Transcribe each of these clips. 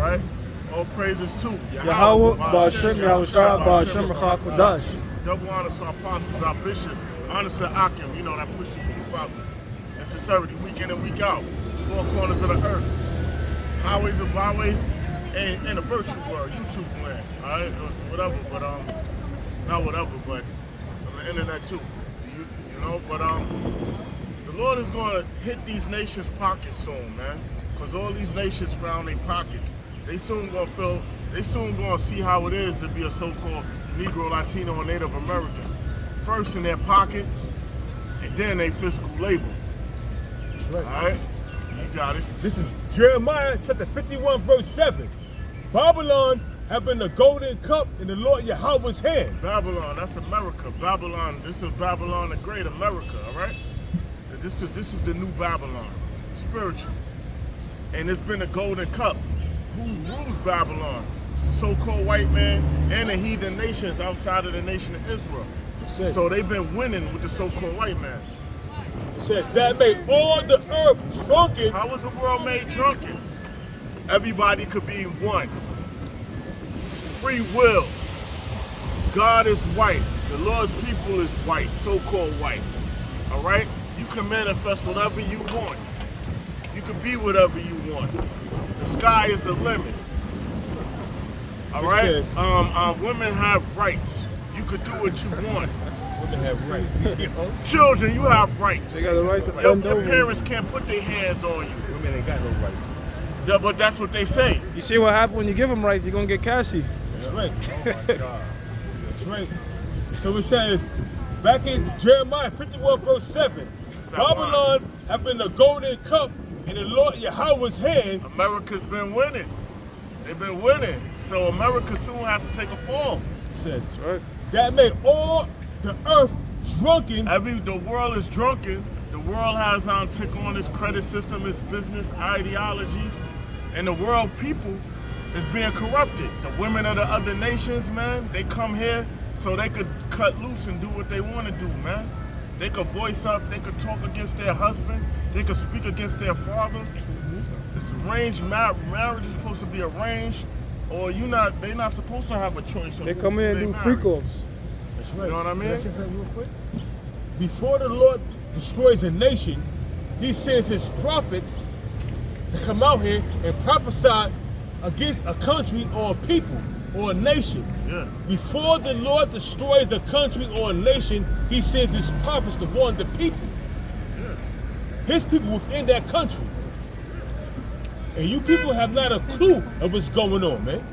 right? All praises to Yahweh, Ba'ashem, Yahushua, Ba'ashem, Rachakadosh. Double honor to our apostles, our bishops. Honor to Akim, you know, that pushes truth out. And sincerity, week in and week out. Four corners of the earth. Highways and byways, and in the virtual world, YouTube land. Alright? Whatever, but not whatever, but on the internet too. You know, but the Lord is gonna hit these nations' pockets soon, man. Cause all these nations found their pockets. They soon gonna see how it is to be a so-called Negro, Latino, or Native American. First in their pockets, and then they fiscal labor. That's right. All right? You got it. This is Jeremiah chapter 51, verse 7. Babylon have been the golden cup in the Lord Yahweh's hand. Babylon, that's America. Babylon, this is Babylon the Great, America, all right? This is the new Babylon, spiritual. And it's been a golden cup. Who rules Babylon? It's the so-called white man and the heathen nations outside of the nation of Israel. So they've been winning with the so-called white man. It says that made all the earth drunken. How was the world made drunken? Everybody could be one. Free will. God is white. The Lord's people is white, so-called white. All right? You can manifest whatever you want. You can be whatever you want. The sky is the limit. All right? Women have rights. You could do what you want. Women have rights. Children, you have rights. They got the right to Your bend over. parents can't put their hands on you. Women ain't got no rights. Yeah, but that's what they say. You see what happens when you give them rights? You're gonna get cashy. That's right. Oh my God. That's right. So it says, back in Jeremiah 51, verse 7, Babylon have been the golden cup in the Lord Yahweh's hand. America's been winning. They've been winning. So America soon has to take a fall. It says, That's right. that made all the earth drunken. The world is drunken. The world has took on its credit system, its business ideologies, and the world people is being corrupted. The women of the other nations, man, they come here so they could cut loose and do what they want to do, man. They could voice up, they could talk against their husband, they could speak against their father. It's arranged marriage is supposed to be arranged, or they're not supposed to have a choice. They come in and do freak-offs. That's right. You know what I mean? Can I say something real quick? Before the Lord destroys a nation, he sends his prophets to come out here and prophesy against a country or a people or a nation. Yeah. Before the Lord destroys a country or a nation, he sends his prophets to warn the people. Yeah. His people within that country. And you people have not a clue of what's going on, man.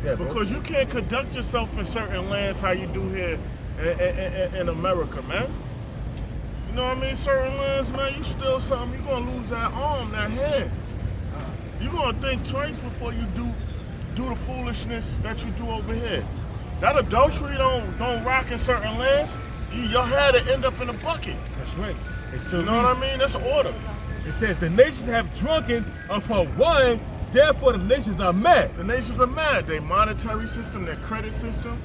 Yeah, because you can't conduct yourself in certain lands how you do here in America, man. You know what I mean? Certain lands, man, you steal something, you're going to lose that arm, that hand. You're going to think twice before you do the foolishness that you do over here. That adultery don't rock in certain lands. Your head will end up in a bucket. That's right. You know what I mean? That's order. It says the nations have drunken of her wine, therefore the nations are mad. The nations are mad. Their monetary system, their credit system,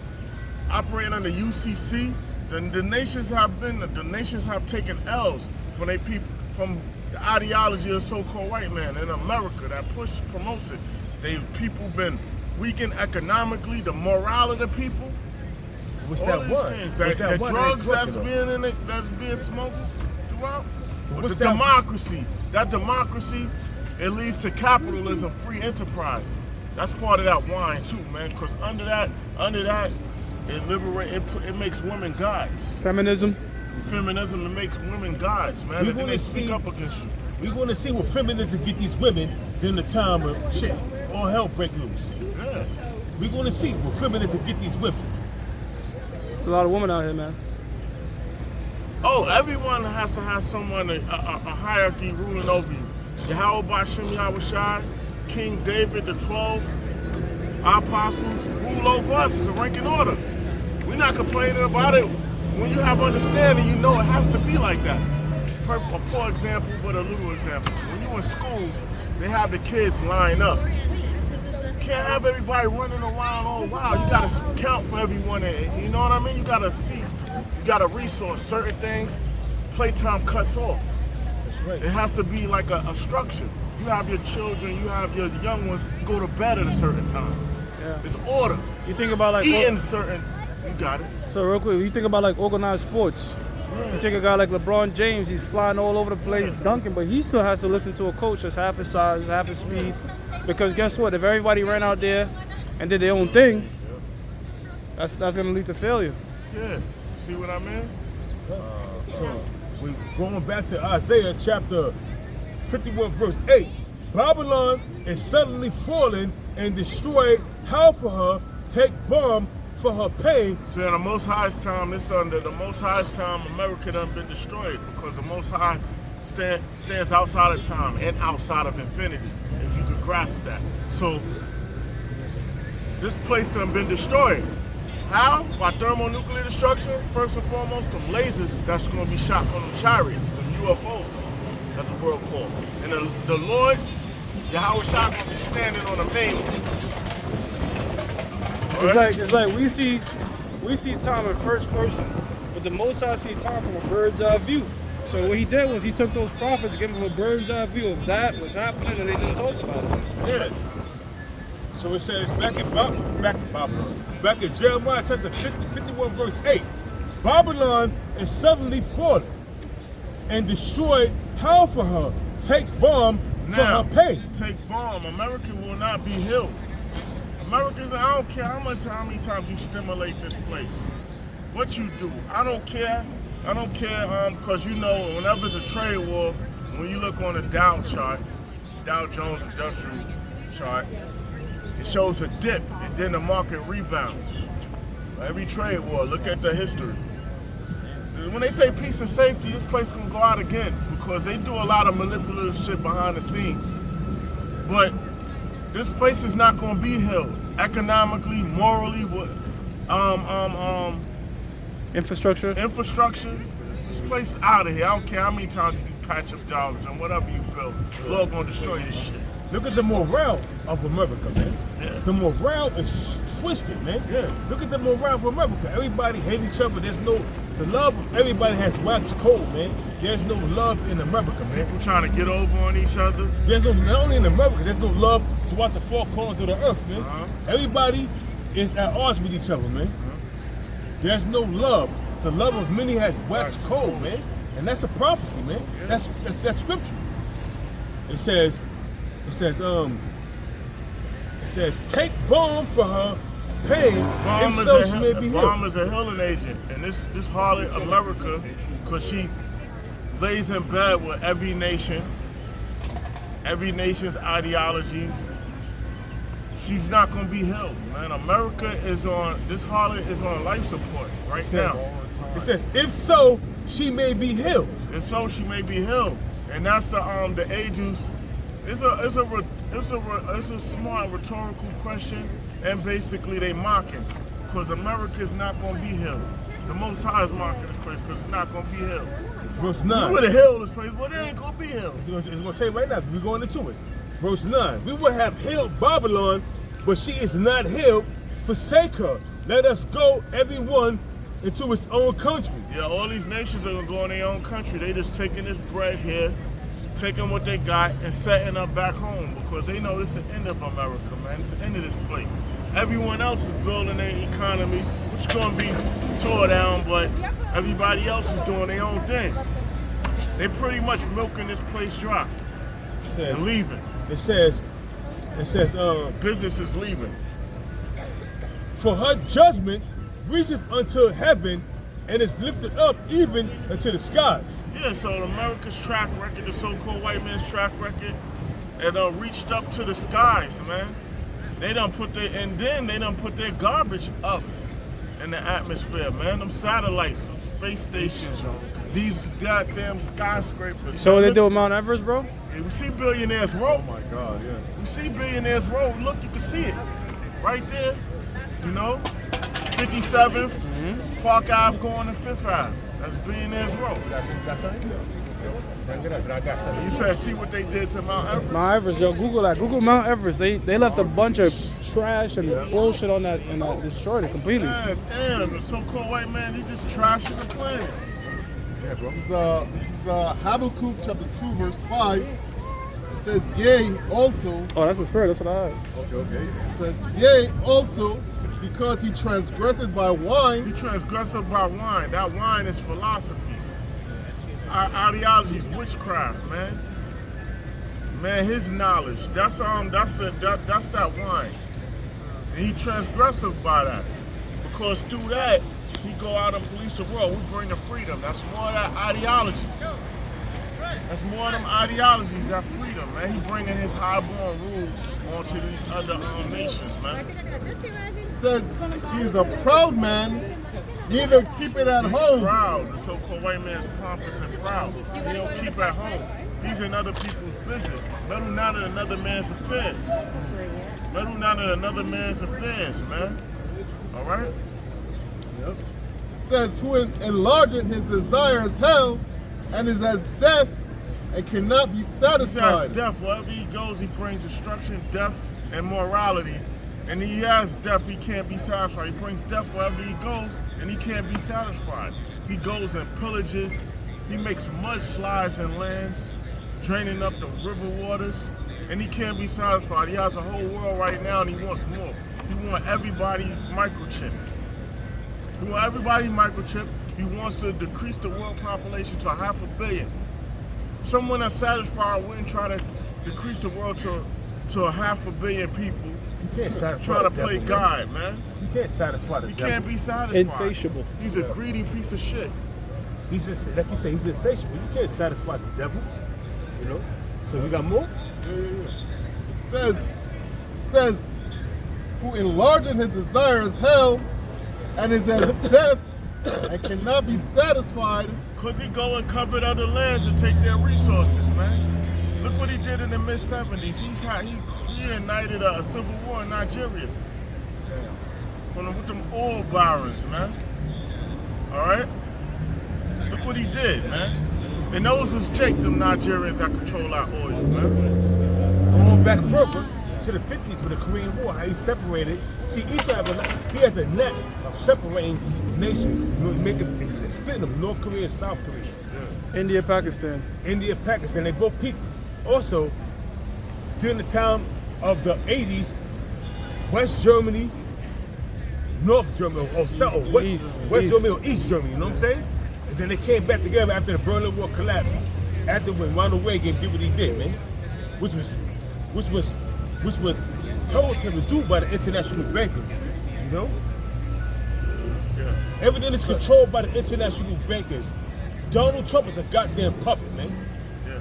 operating under UCC. The nations have taken L's from their people, from the ideology of the so-called white man in America that promotes it. People been weakened economically, the morale of the people. What's all that these word? things. What's that the word drugs that's being smuggled throughout. What's the that? democracy. That democracy, it leads to capitalism, free enterprise. That's part of that wine too, man. Because under that, it makes women gods. Feminism. Feminism, it makes women gods, man. We And then wanna they see- speak up against you. We're going to see what feminism get these women during the time of shit. All hell break loose. Yeah. We're going to see what feminism get these women. There's a lot of women out here, man. Oh, everyone has to have someone, a hierarchy ruling over you. Yahweh Ba'ashem Yahushua, King David, the 12 apostles rule over us. It's a ranking order. We're not complaining about it. When you have understanding, you know it has to be like that. A poor example, but a little example. When you're in school, they have the kids line up. You can't have everybody running around all wild. You gotta count for everyone. You know what I mean? You gotta see. You gotta resource certain things. Playtime cuts off. That's right. It has to be like a structure. You have your children, you have your young ones go to bed at a certain time. Yeah. It's order. You think about like Eating certain, you got it. So real quick, you think about like organized sports. You take a guy like LeBron James, he's flying all over the place, dunking, but he still has to listen to a coach that's half his size, half his speed. Because guess what? If everybody ran out there and did their own thing, that's gonna lead to failure. Yeah. See what I mean? So we going back to Isaiah chapter 51 verse 8. Babylon is suddenly fallen and destroyed. How for her take bomb for her pain. So in the Most High's time, this under the Most High's time, America done been destroyed because the Most High stands outside of time and outside of infinity, if you could grasp that. So this place done been destroyed. How? By thermonuclear destruction, first and foremost, them lasers that's going to be shot from them chariots, them UFOs that the world call. And the Lord, Yahweh Shah, going to be standing on the main one. It's like we see time in first person, but the Most High see time from a bird's eye view. So what he did was he took those prophets and gave them a bird's eye view of that was happening, and they just talked about it. Yeah. So it says back in Jeremiah chapter 51 verse 8, Babylon is suddenly fallen and destroyed. How for her take bomb for her pain. Take bomb. America will not be healed. Americans, I don't care how many times you stimulate this place. What you do, I don't care. I don't care, because you know, whenever it's a trade war, when you look on the Dow chart, Dow Jones Industrial chart, it shows a dip and then the market rebounds. Every trade war, look at the history. When they say peace and safety, this place gonna go out again because they do a lot of manipulative shit behind the scenes. But this place is not gonna be held economically, morally, Infrastructure. This place out of here. I don't care how many times you do patch up jobs and whatever you build. The Lord gonna destroy this shit. Look at the morale of America, man. Yeah. The morale is twisted, man. Yeah. Look at the morale of America. Everybody hate each other. The love of everybody has waxed cold, man. There's no love in America, man. People trying to get over on each other. There's not only in America, there's no love throughout the four corners of the earth, man. Everybody is at odds with each other, man. There's no love. The love of many has waxed cold, man. And that's a prophecy, man. Yeah. That's scripture. It says, take balm for her pain, if so she may be healed. Bomb is a healing agent, and this harlot America, because she lays in bed with every nation's ideologies. She's not gonna be healed, man. This harlot is on life support right now. It says, if so, she may be healed. And so she may be healed, and that's the angels. It's a smart rhetorical question, and basically they mocking, because America is not gonna be healed. The Most High is mocking this place because it's not gonna be healed. It's verse 9. We would have healed this place, but it ain't gonna be healed. It's gonna say right now, so we're going into it. Verse 9. We would have healed Babylon, but she is not healed. Forsake her. Let us go, everyone, into his own country. Yeah, all these nations are gonna go in their own country. They just taking this bread here, taking what they got and setting up back home because they know it's the end of America, man. It's the end of this place. Everyone else is building their economy, which is gonna be tore down, but everybody else is doing their own thing. They pretty much milking this place dry and leaving. It says, business is leaving. For her judgment reacheth unto heaven and is lifted up even unto the skies. Yeah, so America's track record, the so-called white man's track record, it reached up to the skies, man. They done put their garbage up in the atmosphere, man. Them satellites, them space stations, these goddamn skyscrapers. So what they do with Mount Everest, bro? Yeah, we see Billionaires Row. Oh my God, yeah. We see Billionaires Row. Look, you can see it right there. You know, 57th, Park Ave going to 5th Ave. That's Billionaires Row. That's how You said see what they did to Mount Everest. Mount Everest, yo, Google that. Google Mount Everest. They left a bunch of trash and bullshit on that and destroyed it completely. Man, damn, the so-called white man, he just trashing the planet. Yeah, bro. This is Habakkuk chapter 2, verse 5. It It says, yea, also. Oh, that's the spirit. That's what I heard. Okay. It says, yea, also, because he transgressed by wine. He transgressed by wine. That wine is philosophies, ideologies, witchcraft, man. Man, his knowledge. That's that wine. And he transgressed by that. Because through that, he go out and police the world. We bring the freedom. That's more of that ideology. That's more of them ideologies, that freedom, man. He bringing his highborn rule onto these other nations, man. It says he is a proud man, neither keep it at home. Proud. The so-called white man's pompous and proud. He don't keep at home. He's in other people's business. Meddle not in another man's affairs. Meddle not in another man's affairs, man. All right? Yep. It says, who enlargeth his desires hell, and is as death, and cannot be satisfied. He has death. Wherever he goes, he brings destruction, death, and morality. And he has death, he can't be satisfied. He brings death wherever he goes, and he can't be satisfied. He goes and pillages. He makes mudslides and lands, draining up the river waters, and he can't be satisfied. He has a whole world right now, and he wants more. He wants everybody microchipped. He wants everybody microchipped. He wants to decrease the world population to 500 million. Someone that's satisfied wouldn't try to decrease the world to 500 million people. You can't satisfy trying to the play devil, God, man. You can't satisfy the He devil. can't be satisfied. Insatiable. He's a greedy piece of shit. He's just, like you say, he's insatiable. You can't satisfy the devil. You know? So you got more? It says, who enlargeth his desires hell, and is as death, and cannot be satisfied. Because he go and covered other lands and take their resources, man. Look what he did in the mid-70s. He ignited a civil war in Nigeria. With them oil barons, man. All right? Look what he did, man. And those was Jake, them Nigerians that control our oil, man. Going back further to the 50s with the Korean War, how he separated. See, he has a net of separating nations, splitting them, North Korea and South Korea. Yeah. India, Pakistan. India, Pakistan, they both people. Also, during the time of the 80s, West Germany, North Germany, or South, or West Germany or East Germany, you know what I'm saying? And then they came back together after the Berlin Wall collapsed, after when Ronald Reagan did what he did, man, which was told to him to do by the international bankers, you know? Yeah. Everything is controlled by the international bankers. Donald Trump is a goddamn puppet, man. Yeah.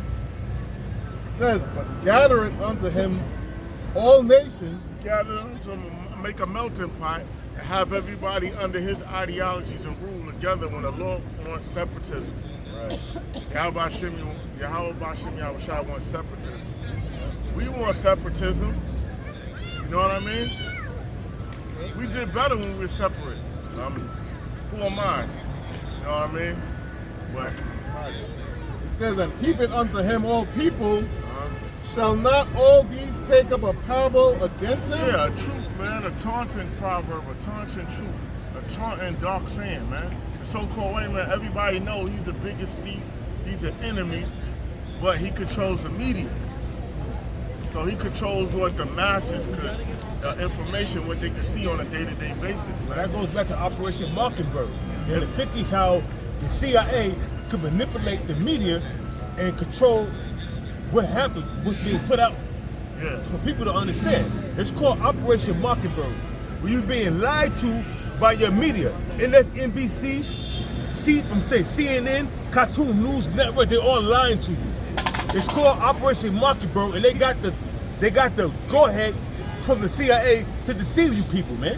It says, but gather it unto him all nations. Gather them to make a melting pot and have everybody under his ideologies and rule together when the Lord wants separatism. Right. Yahweh Shai wants separatism. We want separatism. You know what I mean? We did better when we were separate. Who am I? You know what I mean? But It says, and heap it unto him all people. Shall not all these take up a parable against him? yeah, a truth, man, a taunting proverb, a taunting truth, a taunting dark saying, man. The so-called white man, everybody know he's the biggest thief, he's an enemy, but he controls the media. So he controls what the masses could, information, what they can see on a day-to-day basis, man. That goes back to Operation Mockingbird. In the 50s, how the CIA could manipulate the media and control what happened, what's being put out for people to understand. It's called Operation Mockingbird. Where you're being lied to by your media. MSNBC, CNN, Cartoon News Network, they're all lying to you. It's called Operation Mockingbird, and they got the go-ahead from the CIA to deceive you people, man.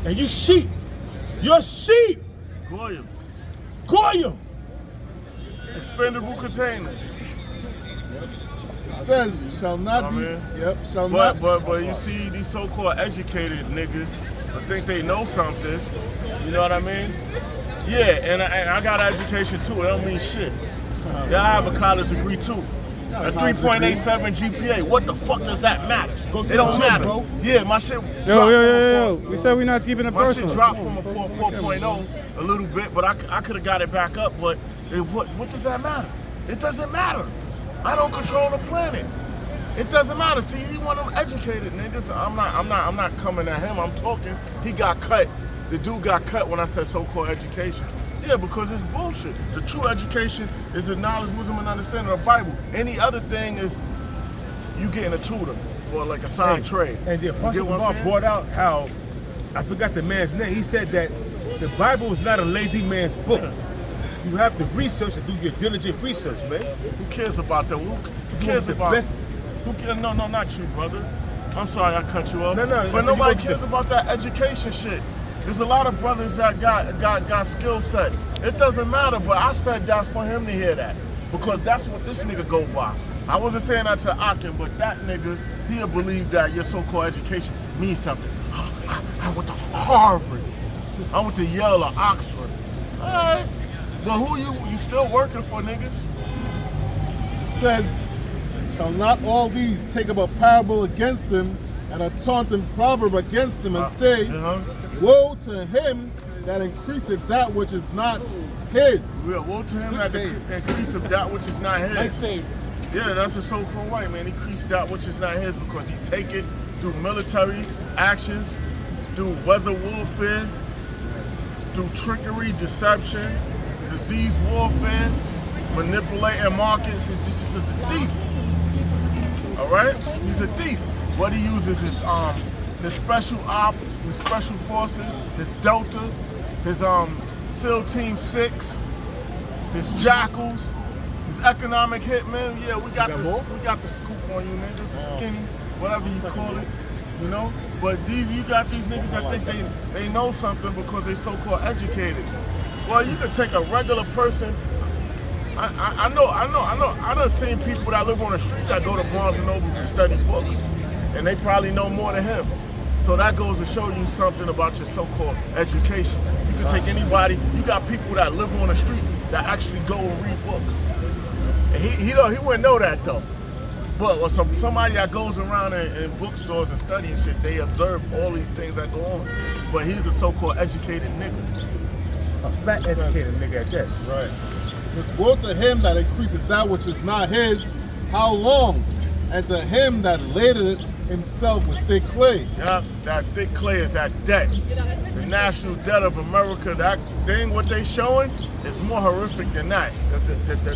And you sheep. You're sheep. Goyim. Goyim. Expendable containers. It says, shall not these, shall But not. you see, these so-called educated niggas think they know something. You know what I mean? Yeah, and I got an education too. It don't mean shit. Yeah, I have a college degree too. A 3.87 GPA. What the fuck does that matter? It don't matter. bro. Yeah, my shit. Yo. We said we're not keeping it My personal. shit dropped from a 4.0 a little bit, but I could have got it back up. But what does that matter? It doesn't matter. I don't control the planet. It doesn't matter. See, he one of them educated niggas. I'm not coming at him. I'm talking. He got cut. The dude got cut when I said so-called education. Yeah, because it's bullshit. The true education is the knowledge, wisdom, and understanding of the Bible. Any other thing is you getting a tutor for like a side trade. And the Apostle Paul brought out how, I forgot the man's name, he said that the Bible is not a lazy man's book. You have to research and do your diligent research, man. Who cares about that? Who cares about best? Who cares? No, not you, brother. I'm sorry I cut you off. No, but nobody cares about that education shit. There's a lot of brothers that got skill sets. It doesn't matter, but I said that for him to hear that. Because that's what this nigga go by. I wasn't saying that to Akin, but that nigga, he'll believe that your so-called education means something. I went to Harvard. I went to Yale or Oxford. All right. But who you still working for, niggas? It says, shall not all these take up a parable against him and a taunting proverb against him and say, woe to him that increaseth that which is not his. Yeah, woe to him that increaseth that which is not his. Yeah, that's a so-called white man. Increase that which is not his because he take it through military actions, through weather warfare, through trickery, deception, disease warfare, manipulating markets. He's just a thief. All right, he's a thief. What he uses is his special ops, his special forces, his Delta, his SEAL Team 6, his Jackals, his economic hitmen. Yeah, we got the scoop on you niggas, the skinny, whatever you call it, you know. But you got these niggas that think they know something because they so-called educated. Well, you could take a regular person. I know. I done seen people that live on the street that go to Barnes and Nobles and study books, and they probably know more than him. So that goes to show you something about your so-called education. You can take anybody. You got people that live on the street that actually go and read books. And he wouldn't know that though. But somebody that goes around in bookstores and studying shit, they observe all these things that go on. But he's a so-called educated nigga. A fat educated nigga at that. Right. It says, woe to him that increaseth that which is not his, how long? And to him that ladeth himself with thick clay. Yeah, that thick clay is that debt. The national debt of America, that thing, what they showing, is more horrific than that.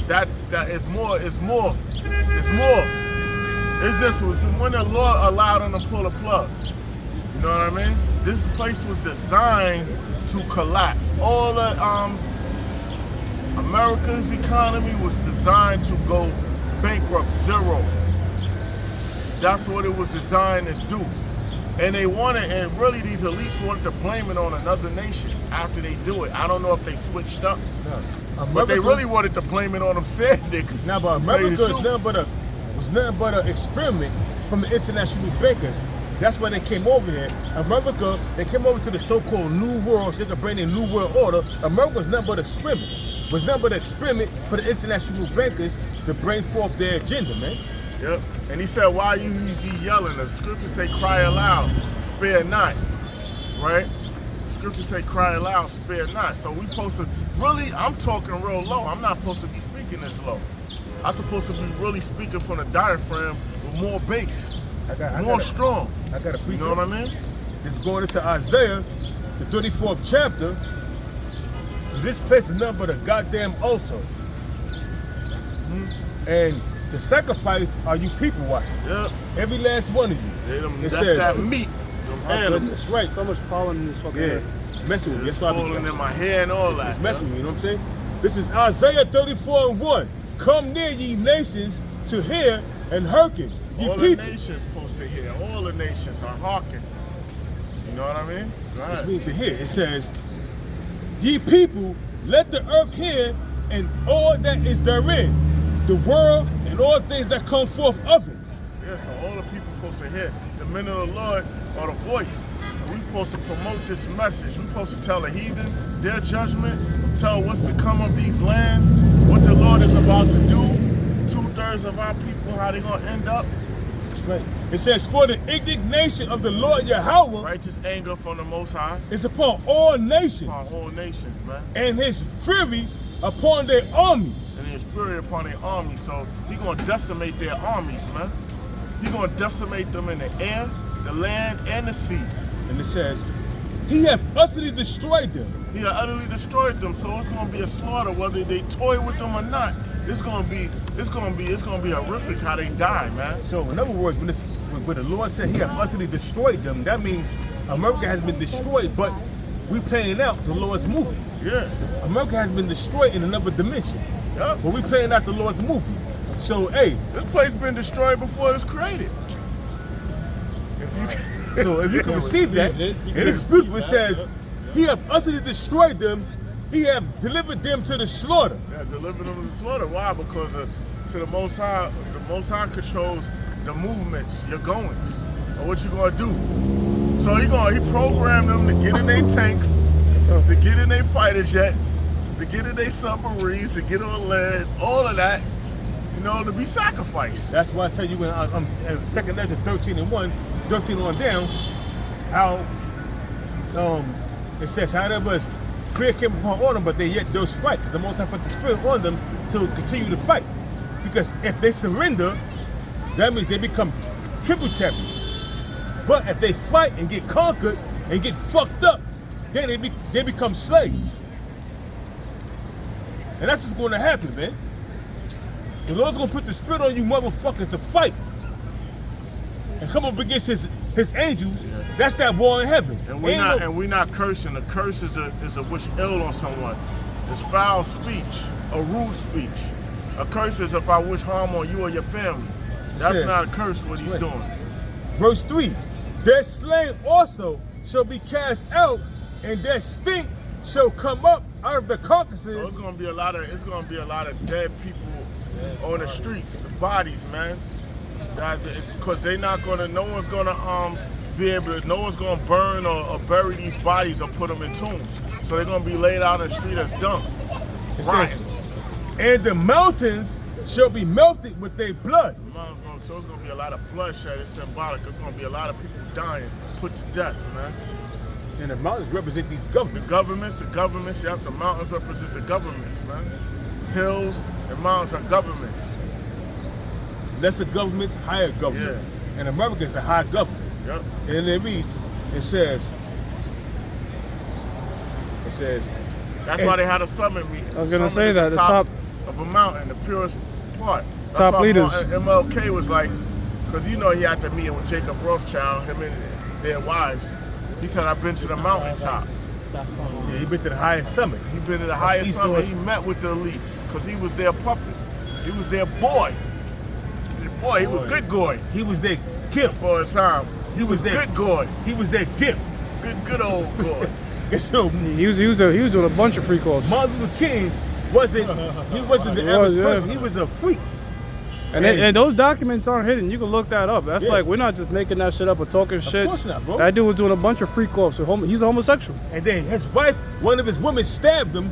That is more. It's just when the law allowed them to pull a plug. You know what I mean? This place was designed to collapse. All the America's economy was designed to go bankrupt, zero. That's what it was designed to do. And they wanted, and really these elites wanted to blame it on another nation after they do it. I don't know if they switched up. No. But they really wanted to blame it on them said niggas. Now, but America is nothing but an experiment from the international bankers. That's when they came over here. America, they came over to the so-called New World so they could bring in New World Order. America was nothing but an experiment. It was nothing but an experiment for the international bankers to bring forth their agenda, man. Yep. And he said, why you yelling? The scriptures say, cry aloud, spare not. Right? The scriptures say, cry aloud, spare not. So we supposed to, really, I'm talking real low. I'm not supposed to be speaking this low. I'm supposed to be really speaking from the diaphragm with more bass, more strong. I got a precept. You know what I mean? This is going into Isaiah, the 34th chapter. This place is nothing but a goddamn altar. And the sacrifice are you people watching. Yep. Every last one of you. That's says, that meat. That's right. So much pollen in this fucking head. It's messing with me. It's falling in my hair and all that. It's messing with me, you know what I'm saying? This is Isaiah 34:1. Come near ye nations to hear and hearken. All the nations supposed to hear. All the nations are hearken. You know what I mean? It's mean to hear. It says, ye people, let the earth hear and all that is therein, the world and all things that come forth of it. Yeah, so all the people supposed to hear. The men of the Lord are the voice. We supposed to promote this message. We supposed to tell the heathen their judgment, tell what's to come of these lands, what the Lord is about to do. 2/3 of our people, how they gonna end up. That's right. It says, for the indignation of the Lord Yahweh, righteous anger from the Most High, is upon all nations. Upon all nations, man. And his fury upon their armies. And his fury upon their armies. So he gonna decimate their armies, man. He gonna decimate them in the air, the land, and the sea. And it says, he hath utterly destroyed them. He had utterly destroyed them. So it's gonna be a slaughter, whether they toy with them or not. It's gonna be horrific how they die, man. So in other words, when the Lord said he hath utterly destroyed them, that means America has been destroyed, but we playing out the Lord's movie. Yeah. America has been destroyed in another dimension. Yep. But we playing out the Lord's movie. So, hey. This place been destroyed before it was created. So if you can receive that, in the scripture it says, he hath utterly destroyed them, he hath delivered them to the slaughter. Yeah, delivered them to the slaughter. Why? Because to the Most High controls the movements, your goings, or what you gonna do. So he programmed them to get in their tanks, to get in their fighter jets, to get in their submarines, to get on land, all of that, to be sacrificed. That's why I tell you when I'm 2nd Ezra 13:1, 13 on down, how it says, however, fear came upon all them, but they yet those fight, because the Most High put the Spirit on them to continue to fight. Because if they surrender, that means they become tributary. But if they fight and get conquered and get fucked up, then they become slaves. And that's what's going to happen, man. The Lord's going to put the Spirit on you motherfuckers to fight and come up against his angels. Yeah. That's that war in heaven. And we're not cursing. A curse is a wish ill on someone. It's foul speech, a rude speech. A curse is if I wish harm on you or your family. That's not a curse what he's doing. Verse 3, their slain also shall be cast out, and their stink shall come up out of the carcasses. So it's gonna be a lot of dead people on the streets, bodies, man. Because no one's gonna burn or bury these bodies or put them in tombs. So they're gonna be laid out in the street as dung. Right. And the mountains shall be melted with their blood. So it's gonna be a lot of bloodshed. It's symbolic. It's gonna be a lot of people dying, put to death, man. And the mountains represent these governments. The governments, yep, the mountains represent the governments, man. Hills and mountains are governments. Lesser governments, higher governments. Yeah. And America is a high government. Yep. And it reads, it says, that's why they had a summit meeting. I was gonna say that, the top of a mountain, the purest part. That's top why leaders. MLK was like, because he had the meeting with Jacob Rothschild, him and their wives. He said, I've been to the mountaintop. Yeah, he been to the highest summit. He been to the highest summit. He met with the elites because he was their puppet. He was their boy. He was good boy. He was their gimp for a time. He was their good boy. He was their gimp. Good old boy. He was doing a bunch of freak offs. Martin Luther King wasn't the average person. He was a freak. And those documents aren't hidden. You can look that up. That's like, we're not just making that shit up or talking shit. Of course not, bro. That dude was doing a bunch of freak offs. He's a homosexual. And then his wife, one of his women, stabbed him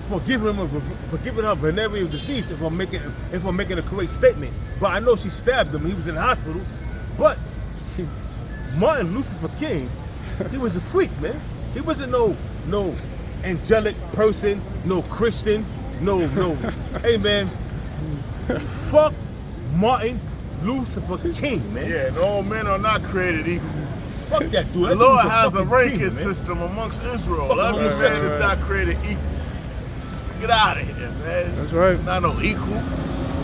for giving her venereal disease. If I'm making a correct statement, but I know she stabbed him. He was in the hospital. But Martin Lucifer King, he was a freak, man. He wasn't no angelic person, no Christian, no. Hey, man. Fuck Martin Lucifer King, man. Yeah, and all men are not created equal. Fuck that dude. The Lord has a ranking system amongst Israel. Every man is not created equal. Get out of here, man. That's right. Not no equal.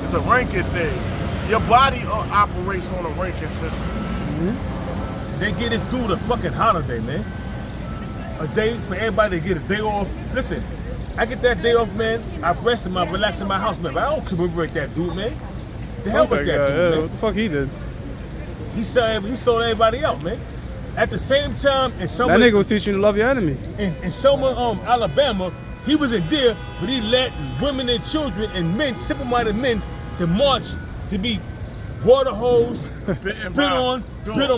It's a ranking thing. Your body operates on a ranking system. Mm-hmm. They give this dude a fucking holiday, man. A day for everybody to get a day off. Listen, I get that day off, man. I rest and I relax in my house, man. But I don't commemorate that dude, man. The hell with that dude, man. What the fuck he did? He sold everybody out, man. At the same time, in Selma, that nigga was teaching you to love your enemy. In Selma, Alabama, he wasn't there, but he let women and children and men, simple-minded men, to march to be water hosed, spit on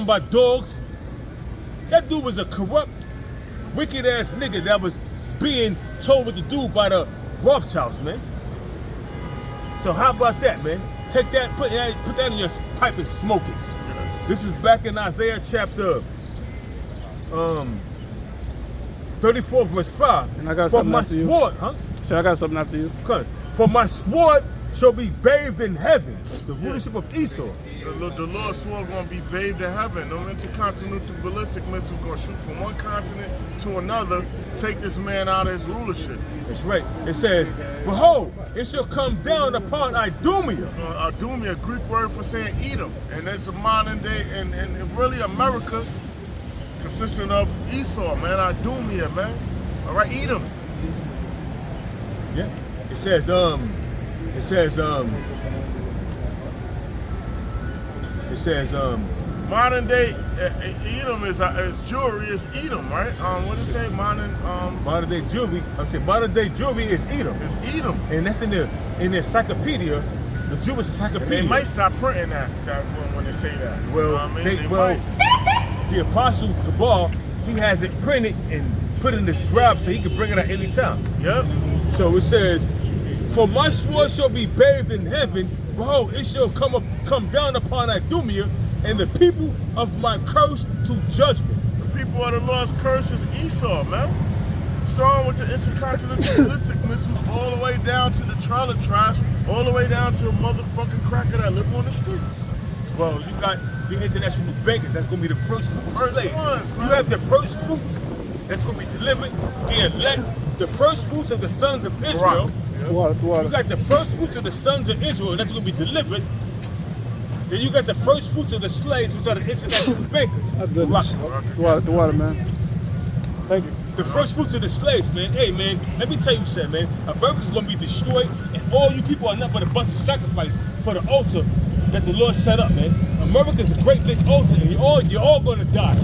by dogs. That dude was a corrupt, wicked-ass nigga that was being told what to do by the Rothschilds, man. So how about that, man? Take that, put that in your pipe and smoke it. This is back in Isaiah chapter 34, verse 5. And I got For my something sword, So I got something after you. Okay. For my sword shall be bathed in heaven, the rulership of Esau. The Lord's sword going to be bathed in heaven. No intercontinental ballistic missiles going to shoot from one continent to another, take this man out of his rulership. That's right. It says, behold, it shall come down upon Idumea. Idumea, Greek word for saying Edom. And it's a modern day, and really America consisting of Esau, man. Idumea, man. All right, Edom. Yeah. It says, modern day Edom is jewelry is Edom, right? What does it say? Modern day jewelry. I'm saying modern day jewelry is Edom. It's Edom. And that's in the encyclopedia, the Jewish encyclopedia. And they might stop printing that when they say that. Well, you know what I mean? The apostle Cabal, he has it printed and put in his drive so he can bring it at any time. Yep. So it says, for my sword shall be bathed in heaven, behold, it shall come down upon Idumea, and the people of my curse to judgment. The people of the Lord's curse is Esau, man. Starting with the intercontinental ballistic missiles all the way down to the trailer trash, all the way down to a motherfucking cracker that live on the streets. Well, you got the international bankers, that's going to be the first fruits of slaves. Ones, man. You have the first fruits that's going to be delivered, the elect, the first fruits of the sons of Israel. Water. You got the first fruits of the sons of Israel that's going to be delivered. Then you got the first fruits of the slaves, which are the international bankers. The water, man. Thank you. The first fruits of the slaves, man. Hey, man, let me tell you something, man. America's going to be destroyed, and all you people are nothing but a bunch of sacrifice for the altar that the Lord set up, man. America's a great big altar, and you're all going to die.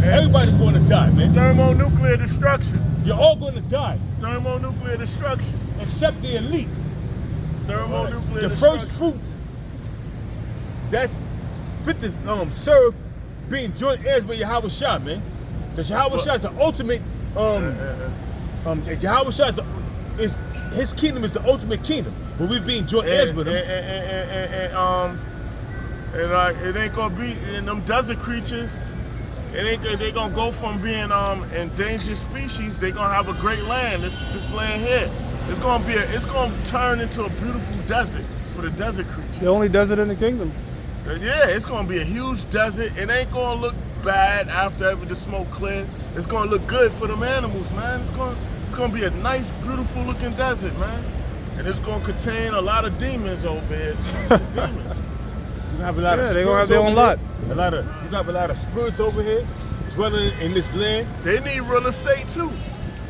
Everybody's going to die, man. Thermonuclear destruction. You're all going to die. Thermonuclear destruction. Except the elite. Thermonuclear The destruction. first fruits that's fit to serve being joint heirs with Yahweh Shah, man. Because Yahweh Shah is the ultimate. Yahweh Shah is his kingdom is the ultimate kingdom, but we being joint heirs with him. It ain't gonna be in them desert creatures. They gonna go from being endangered species. They gonna have a great land. This land here. It's gonna turn into a beautiful desert for the desert creatures. The only desert in the kingdom. Yeah, it's gonna be a huge desert. It ain't gonna look bad after ever the smoke clears. It's gonna look good for them animals, man. It's gonna be a nice, beautiful looking desert, man. And it's gonna contain a lot of demons over here. Demons. You have a lot of they're gonna have their own here. lot. You got a lot of spirits over here dwelling in this land. They need real estate too.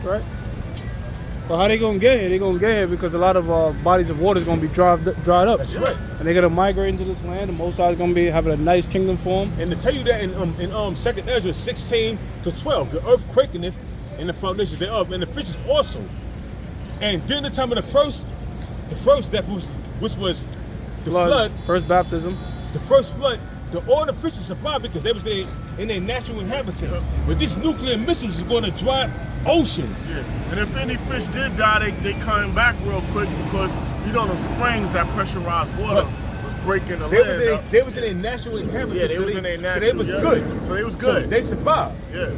Right. But how they gonna get here? They gonna get here because a lot of bodies of water is gonna be dried up. That's right. And they're gonna migrate into this land. The Most High is gonna be having a nice kingdom for them. And to tell you that in 2nd Ezra 16-12, the earth quakeneth and the foundations thereof, and the fishes also. And during the time of the first death, which was the flood, First baptism. the first flood, all the fishes survived because they was in their natural habitat. But these nuclear missiles is going to dry up oceans. Yeah. And if any fish did die, they coming back real quick because the springs that pressurized water was breaking the land up. They was in their natural habitat. Yeah, they was in their natural. So they was good. So they was good. So they survived. Yeah.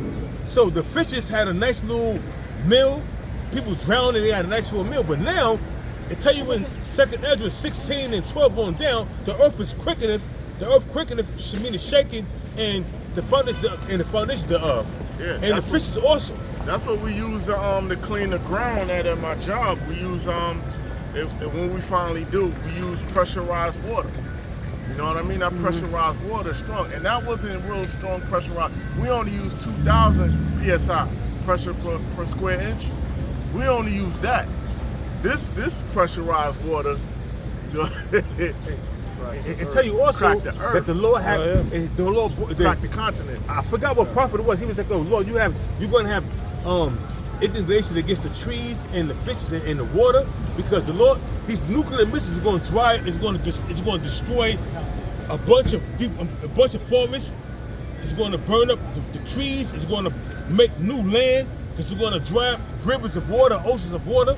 So the fishes had a nice little meal. People drowned and they had a nice little meal. But now, it tell you in 2nd Ezra 16-12 on down, the earth is quickeneth. The earth quickeneth should mean it's shaking, and the foundation thereof. Yeah. And the fishes also. That's what we use to clean the ground at my job. We use when we finally do, we use pressurized water. You know what I mean? That pressurized water is strong, and that wasn't real strong pressurized. We only use 2,000 psi pressure per square inch. We only use that. This pressurized water. It tell you also crack the earth. that the Lord had Crack the continent. I forgot what prophet it was. He was like, "Oh Lord, you're going to have indignation against the trees and the fishes and the water, because the Lord, these nuclear missiles is going to it's going to destroy a bunch of forests. It's going to burn up the trees. It's going to make new land. It's going to dry up rivers of water, oceans of water.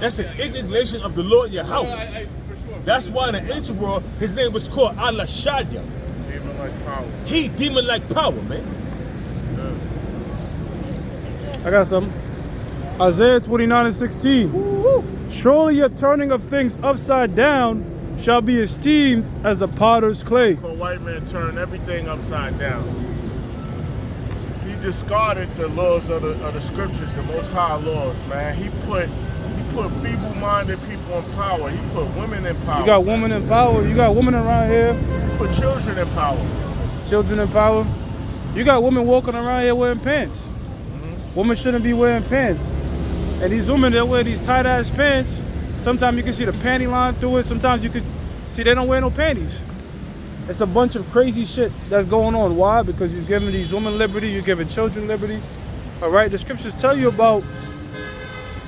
That's the indignation of the Lord Yahweh. That's why in the ancient world, his name was called Allah Shadia. Demon-like power. He demon-like power, man. I got something. Isaiah 29:16. Surely your turning of things upside down shall be esteemed as the potter's clay. The white man turned everything upside down. He discarded the laws of the scriptures, the Most High laws, man. He put feeble-minded people in power. He put women in power. You got women in power. You got women around here. He put children in power. Children in power. You got women walking around here wearing pants. Women shouldn't be wearing pants. And these women, they wear these tight-ass pants. Sometimes you can see the panty line through it. Sometimes you can see they don't wear no panties. It's a bunch of crazy shit that's going on. Why? Because you're giving these women liberty. You're giving children liberty. All right? The scriptures tell you about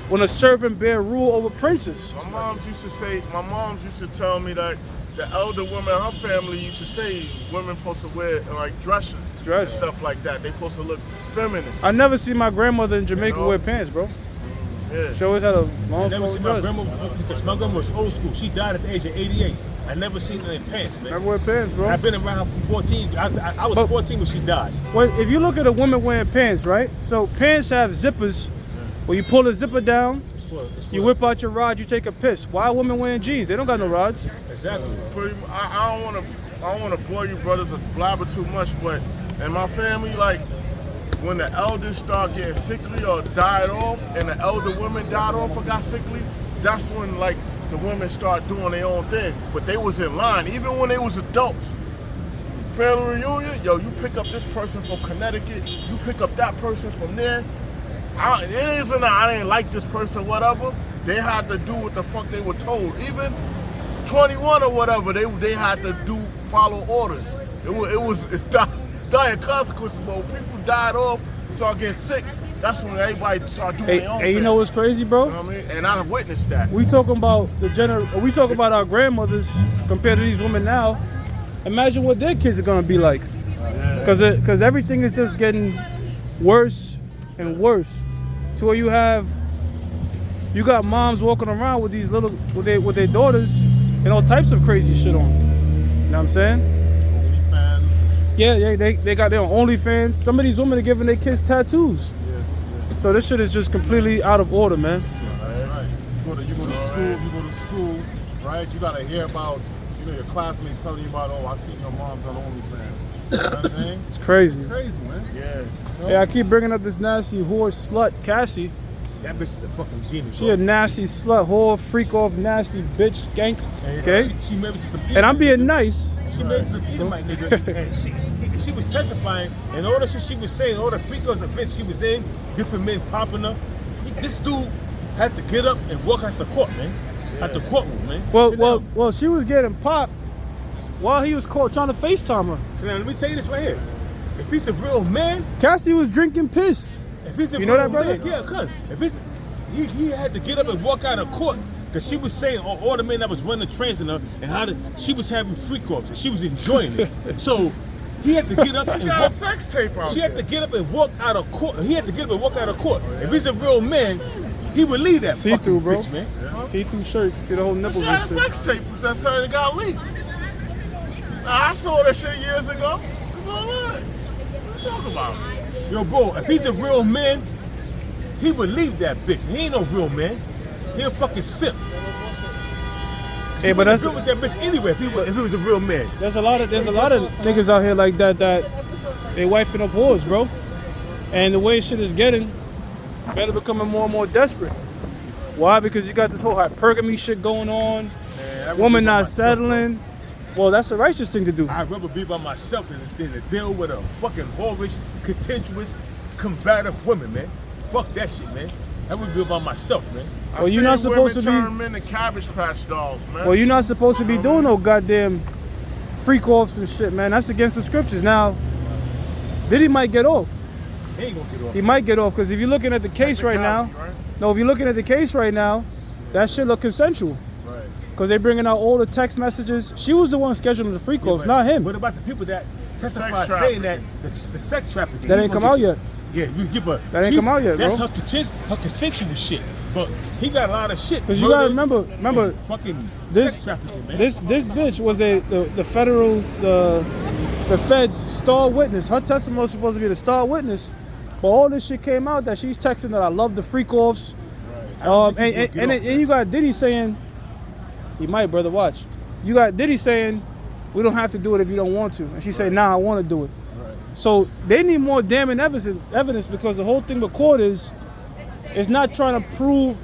when a servant bear rule over princes. My moms used to tell me that the elder women in her family used to say women supposed to wear like dresses and stuff like that. They supposed to look feminine. I never see my grandmother in Jamaica wear pants, bro. Yeah. She always had a long I never seen my dress. grandma because my grandma was old school. She died at the age of 88. I never seen her in pants, man. Never wear pants, bro. I've been around her for 14. I was 14 when she died. Well, if you look at a woman wearing pants, right? So pants have zippers. Where you pull the zipper down, you whip out your rod, you take a piss. Why are women wearing jeans? They don't got no rods. Exactly. I don't want to bore you brothers or blabber too much, but in my family, like when the elders start getting sickly or died off, and the elder women died off or got sickly, that's when like the women start doing their own thing. But they was in line, even when they was adults. Family reunion, yo, you pick up this person from Connecticut, you pick up that person from there. It isn't that I didn't like this person, whatever. They had to do what the fuck they were told. Even 21 or whatever, they had to follow orders. It was dire consequences. But when people died off, started getting sick, that's when everybody started doing their own thing. And you know what's crazy, bro? You know what I mean? And I witnessed that. We talking about we talk about our grandmothers compared to these women now. Imagine what their kids are gonna be like. Because everything is just getting worse and worse. To where you got moms walking around with these with their daughters and all types of crazy shit on. You know what I'm saying? OnlyFans. Yeah, they got their own OnlyFans. Some of these women are giving their kids tattoos. Yeah. So this shit is just completely out of order, man. Right. You go to school, right? You gotta hear about, your classmate telling you about, I seen your mom's on OnlyFans. You know what I'm saying? It's crazy. It's crazy, man. Yeah. Yeah, I keep bringing up this nasty whore slut, Cassie. That bitch is a fucking demon. She a nasty slut, whore, freak off, nasty bitch, skank. Okay? She married to some And I'm being nice. She married to some Edomite nigga. And she was testifying, and all the shit she was saying, all the freak offs events she was in, different men popping her. This dude had to get up and walk out the court, man. At the courtroom, man. Well, she was getting popped while he was trying to FaceTime her. So now let me tell you this right here. If he's a real man, Cassie was drinking piss. if he's a You know real that, brother? man, yeah, cut. If it's he had to get up and walk out of court because she was saying all the men that was running trains in her and she was having freak offs and she was enjoying it. So he had to get up and Got a sex tape out She there. had to get up and walk out of court. He had to get up and walk out of court. If he's a real man, he would leave that See fucking through, bro. bitch, man. See-through shirt. You can see the whole nipple. She had a and shit. sex tape that said it got leaked. I saw that shit years ago. It's all right. What you talking about? Yo, bro, if he's a real man, he would leave that bitch. He ain't no real man. He a fucking simp. Hey, but that's good with that bitch anyway. If he was a real man. there's a lot of niggas out here like that they wifing up whores, bro. And the way shit is getting, men are becoming more and more desperate. Why? Because you got this whole hypergamy shit going on. Woman not settling. Well, that's the righteous thing to do. I'd rather be by myself than to deal with a fucking whorish, contentious, combative woman, man. Fuck that shit, man. I would be by myself, man. Well, you're not supposed to be. Turn men to Cabbage Patch Dolls, man. Well, you're not supposed to be doing no goddamn freak offs and shit, man. That's against the scriptures. Now, Diddy might get off. He ain't gonna get off. He might get off because if you're looking at the case right now, no, if you're looking at the case right now, that shit look consensual. Right. Because they bringing out all the text messages. She was the one scheduling the freak offs, not him. What about the people that testify Sex saying that the sex trafficking? That ain't come out yet. Yeah, but That ain't come out yet, that's bro. her consensual shit. But he got a lot of shit. Because you gotta Murders remember, and fucking this sex trafficking, man. this bitch was the feds star witness. Her testimony was supposed to be the star witness But all this shit came out that she's texting that I love the freak offs. And you got Diddy saying, he might, brother, watch. You got Diddy saying, we don't have to do it if you don't want to. And she said, nah, I want to do it. Right. So they need more damning evidence because the whole thing with court is not trying to prove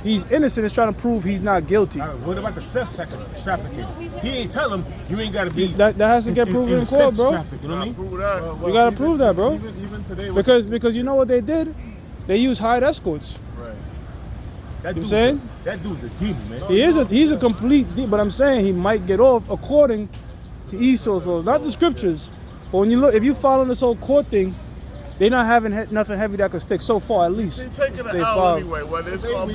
he's innocent, it's trying to prove he's not guilty. What about the sex trafficking? He ain't tell him you ain't got to be. That has to get proven in court, bro. You know what I mean? Prove that. You gotta prove that, bro. Even today, Because you know what they did? They used hired escorts. right. That You dude's saying? That dude's a demon, man. He's a complete demon, but I'm saying he might get off according to Esau's laws, not the scriptures. But when you look, if you follow this whole court thing, they're not having nothing heavy that could stick so far, at least. He's taking it They out filed. anyway, whether it's gonna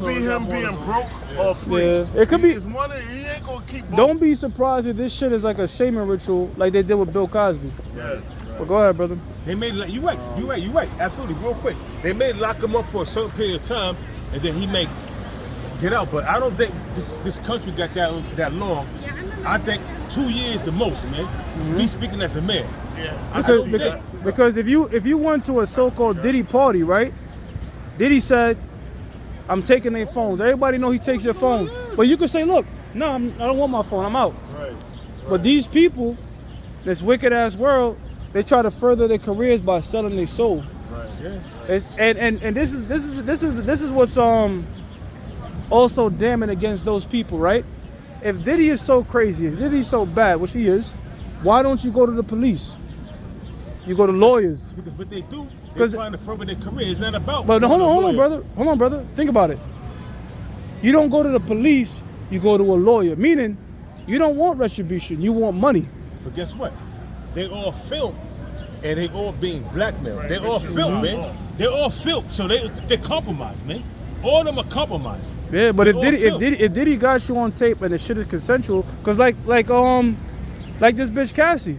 be him being broke or free. Yeah, it could be. He ain't gonna keep both. Don't be surprised if this shit is like a shaming ritual, like they did with Bill Cosby. Yeah. But go ahead, brother. They made you right. Absolutely, real quick. They may lock him up for a certain period of time, and then he may get out. But I don't think this country got that long. I think 2 years the most, man. Me speaking as a man. Yeah. Because if you went to a so-called Diddy party, right? Diddy said, "I'm taking their phones." Everybody know he takes their phones, but you could say, "Look, no, I don't want my phone. I'm out." Right. But these people, this wicked ass world, they try to further their careers by selling their soul. Right. Yeah. And this is what's also damning against those people, right? If Diddy is so crazy, if Diddy's so bad, which he is, why don't you go to the police? You go to lawyers. Because what they do, they're trying to further their career. It's not about. But hold on, brother. Think about it. You don't go to the police. You go to a lawyer. Meaning, you don't want retribution. You want money. But guess what? They all filmed, and they all being blackmailed. They all filmed, man. They all filmed, so they compromised, man. All of them are compromised. Yeah, but They if Diddy got you on tape and the shit is consensual, cause like this bitch Cassie,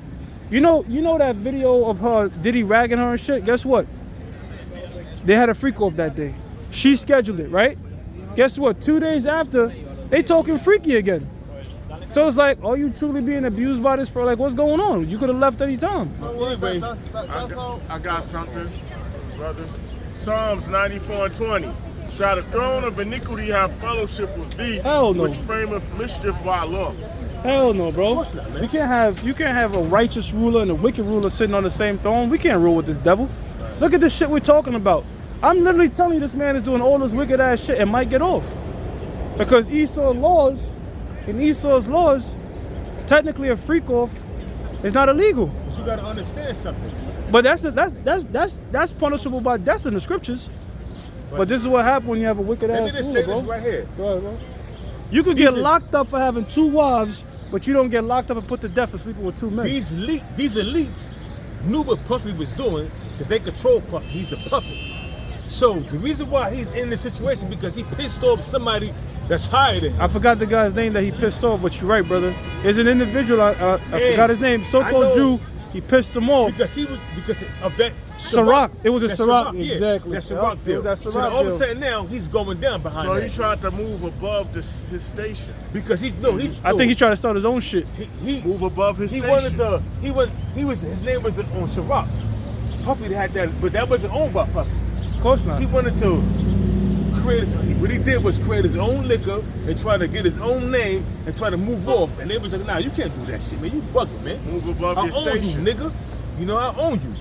you know that video of her Diddy ragging her and shit. Guess what? They had a freak off that day. She scheduled it, right? Guess what? 2 days after, they talking freaky again. So it's like, are you truly being abused by this? Like, what's going on? You could have left any time. Anyway, That's how. I got something, brothers. Psalms 94:20. Shall the throne of iniquity have fellowship with thee, Hell no. which frameth mischief by law? Hell no, bro. Of course not, man. You can't have a righteous ruler and a wicked ruler sitting on the same throne. We can't rule with this devil. Look at this shit we're talking about. I'm literally telling you this man is doing all this wicked ass shit and might get off. Because Esau's laws, technically a freak off is not illegal. but you gotta understand something. But that's punishable by death in the scriptures. But this is what happens when you have a wicked Let me ass just ruler, say bro. this right here. Go ahead, bro. You could get These are- locked up for having 2 wives, but you don't get locked up and put to death for sleeping with 2 men. These elites knew what Puffy was doing because they control Puffy. He's a puppet. So the reason why he's in this situation because he pissed off somebody that's higher than him. I forgot the guy's name that he pissed off, but you're right, brother. There's an individual, I forgot his name, I so-called know. Jew, he pissed him off. Because of that Ciroc. It was a that Ciroc, yeah, exactly. That Yep, Ciroc it deal. was that So Ciroc then all of a deal. sudden now he's going down behind So that. he tried to move above his station. Because I think he tried to start his own shit. he Move above his he station. wanted to his name was on Ciroc. Puffy had that, but that wasn't owned by Puffy. Of course not. He wanted to what he did was create his own liquor and try to get his own name and try to move off. And they was like, nah, you can't do that shit, man. You bugging, man. Move above I your own station. you, nigga. You know, I own you.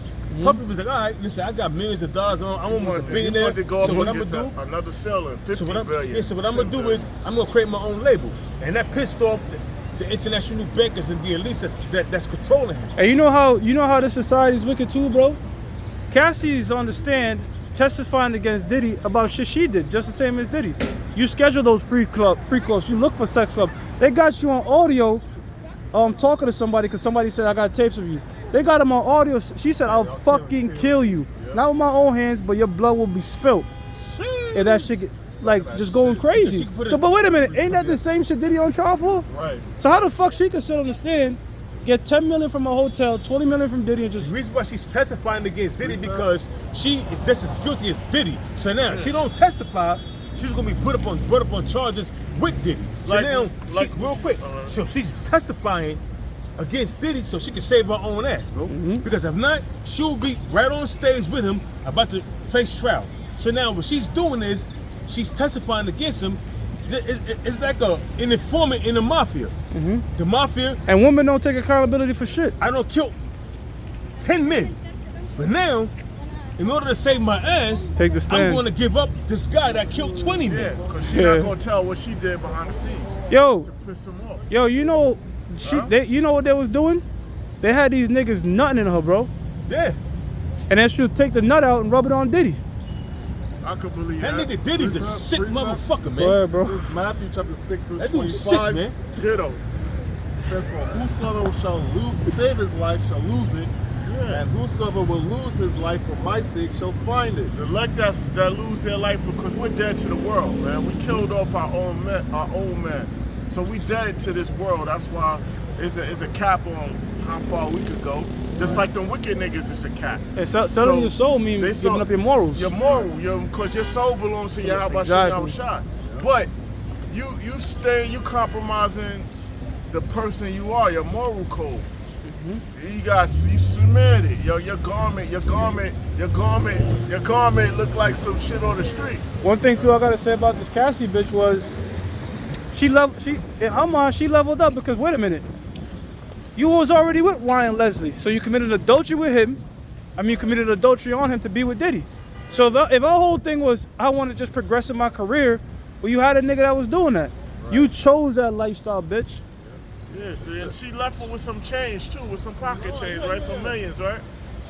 Puffy was like, all right, listen, I got millions of dollars. I'm almost a He billionaire. wanted to go up So what I'm against gonna do? another seller, 50 billion. So what I'm gonna do is I'm gonna create my own label, and that pissed off the international bankers and the elites that's controlling him. And you know how this society is wicked too, bro? Cassie's on the stand testifying against Diddy about shit she did, just the same as Diddy. You schedule those free clubs, you look for sex club. They got you on audio talking to somebody because somebody said I got tapes of you. They got him on audio. She said I'll fucking kill you. Not with my own hands, but your blood will be spilt. And that shit get, like just going crazy. So but wait a minute, ain't that the same shit Diddy on trial for? Right. So how the fuck she can sit on the stand, get 10 million from a hotel, 20 million from Diddy, and The just reason why she's testifying against Diddy because she is just as guilty as Diddy. So now if she don't testify, she's gonna be brought up on charges with Diddy. So Like- now, like- real quick, so she's testifying against Diddy so she can save her own ass, bro. Because if not, she'll be right on stage with him about to face trial. So now what she's doing is she's testifying against him. It's like an informant in the mafia. The mafia. And women don't take accountability for shit. I don't kill 10 men. But now, in order to save my ass, Take the stand. I'm going to give up this guy that killed 20 men. Yeah, because she's not going to tell what she did behind the scenes. Yo, To piss him off. yo, you know, you know what they was doing? They had these niggas nutting in her, bro. Yeah. And then she'll take the nut out and rub it on Diddy. I could believe That that. nigga Diddy's a sick motherfucker, man. Go ahead, bro. This is Matthew chapter 6, verse That dude's 25. sick, man. Ditto. It says, for whosoever shall save his life shall lose it, and whosoever will lose his life for my sake shall find it. The elect that lose their life because we're dead to the world, man. We killed off our old man. So we dead to this world. That's why it's a cap on how far we could go. Just like them wicked niggas is a cap. And selling your soul means they giving up your morals. Your moral, because your soul belongs to Yahweh Exactly. Shah. But you compromising the person you are, your moral code. You submit it. Your garment look like some shit on the street. One thing too I gotta say about this Cassie bitch was in her mind she leveled up because wait a minute. You was already with Ryan Leslie, so you committed adultery with him. You committed adultery on him to be with Diddy. So if our whole thing was I want to just progress in my career, well, you had a nigga that was doing that. Right. You chose that lifestyle, bitch. Yeah, see, and she left her with some change too, with some pocket change, right? Some millions, right?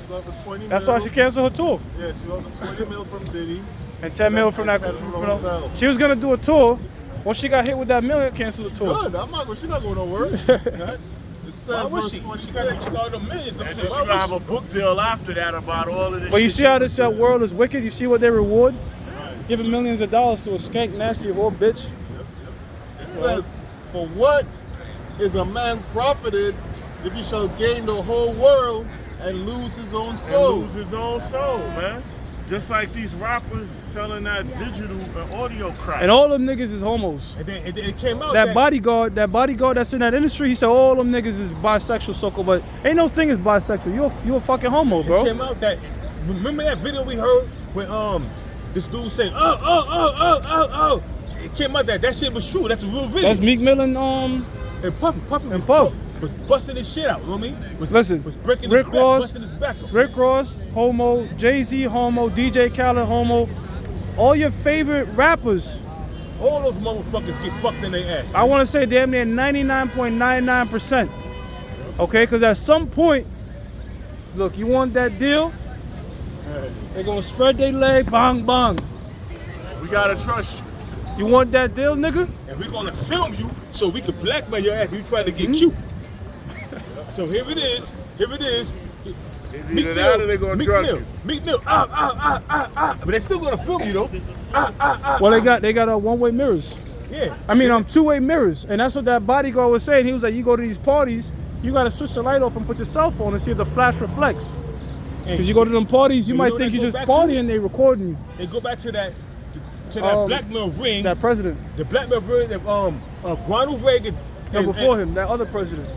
She got the 20 That's mil. why she canceled her tour. Yeah, she got the 20 mil from Diddy. And 10 mil from that. 10 from the hotel. She was gonna do a tour. Once she got hit with that million, canceled the tour. Good. She's not going nowhere. It says Why was verse she? 26. She got the millions. And then she gonna have a book deal after that about all of this. But you shit see how this world is wicked? You see what they reward? Giving millions of dollars to a skank, nasty old bitch. It says, for what is a man profited if he shall gain the whole world and lose his own soul? And lose his own soul, man. Just like these rappers selling that digital and audio crap. And all them niggas is homos. And then it came out That bodyguard that's in that industry, he said all them niggas is bisexual, so-called, but ain't no thing is bisexual. You a fucking homo, bro. It came out that, remember that video we heard when this dude saying, oh. It came out that shit was true. That's a real video. That's Meek Mill and Puffy was busting his shit out, you know what I mean? Was breaking his back, busting his back up. Rick Ross, homo, Jay-Z, homo, DJ Khaled, homo. All your favorite rappers. All those motherfuckers get fucked in their ass. I want to say damn near 99.99%. Okay, because at some point, look, you want that deal? They're going to spread their leg, bang, bang. We gotta trust you. You want that deal, nigga? And we're gonna film you so we can blackmail your ass if you try to get cute. So here it is. It's either that or they're gonna drug you. Meek Mill, But they're still gonna film you though. Well, they got one-way mirrors. Yeah. Two-way mirrors. And that's what that bodyguard was saying. He was like, you go to these parties, you got to switch the light off and put your cell phone and see if the flash reflects. Because you go to them parties, you might think you're just partying, they recording you. They go back to that blackmail ring. That president. The blackmail ring of Ronald Reagan. Before him, that other president.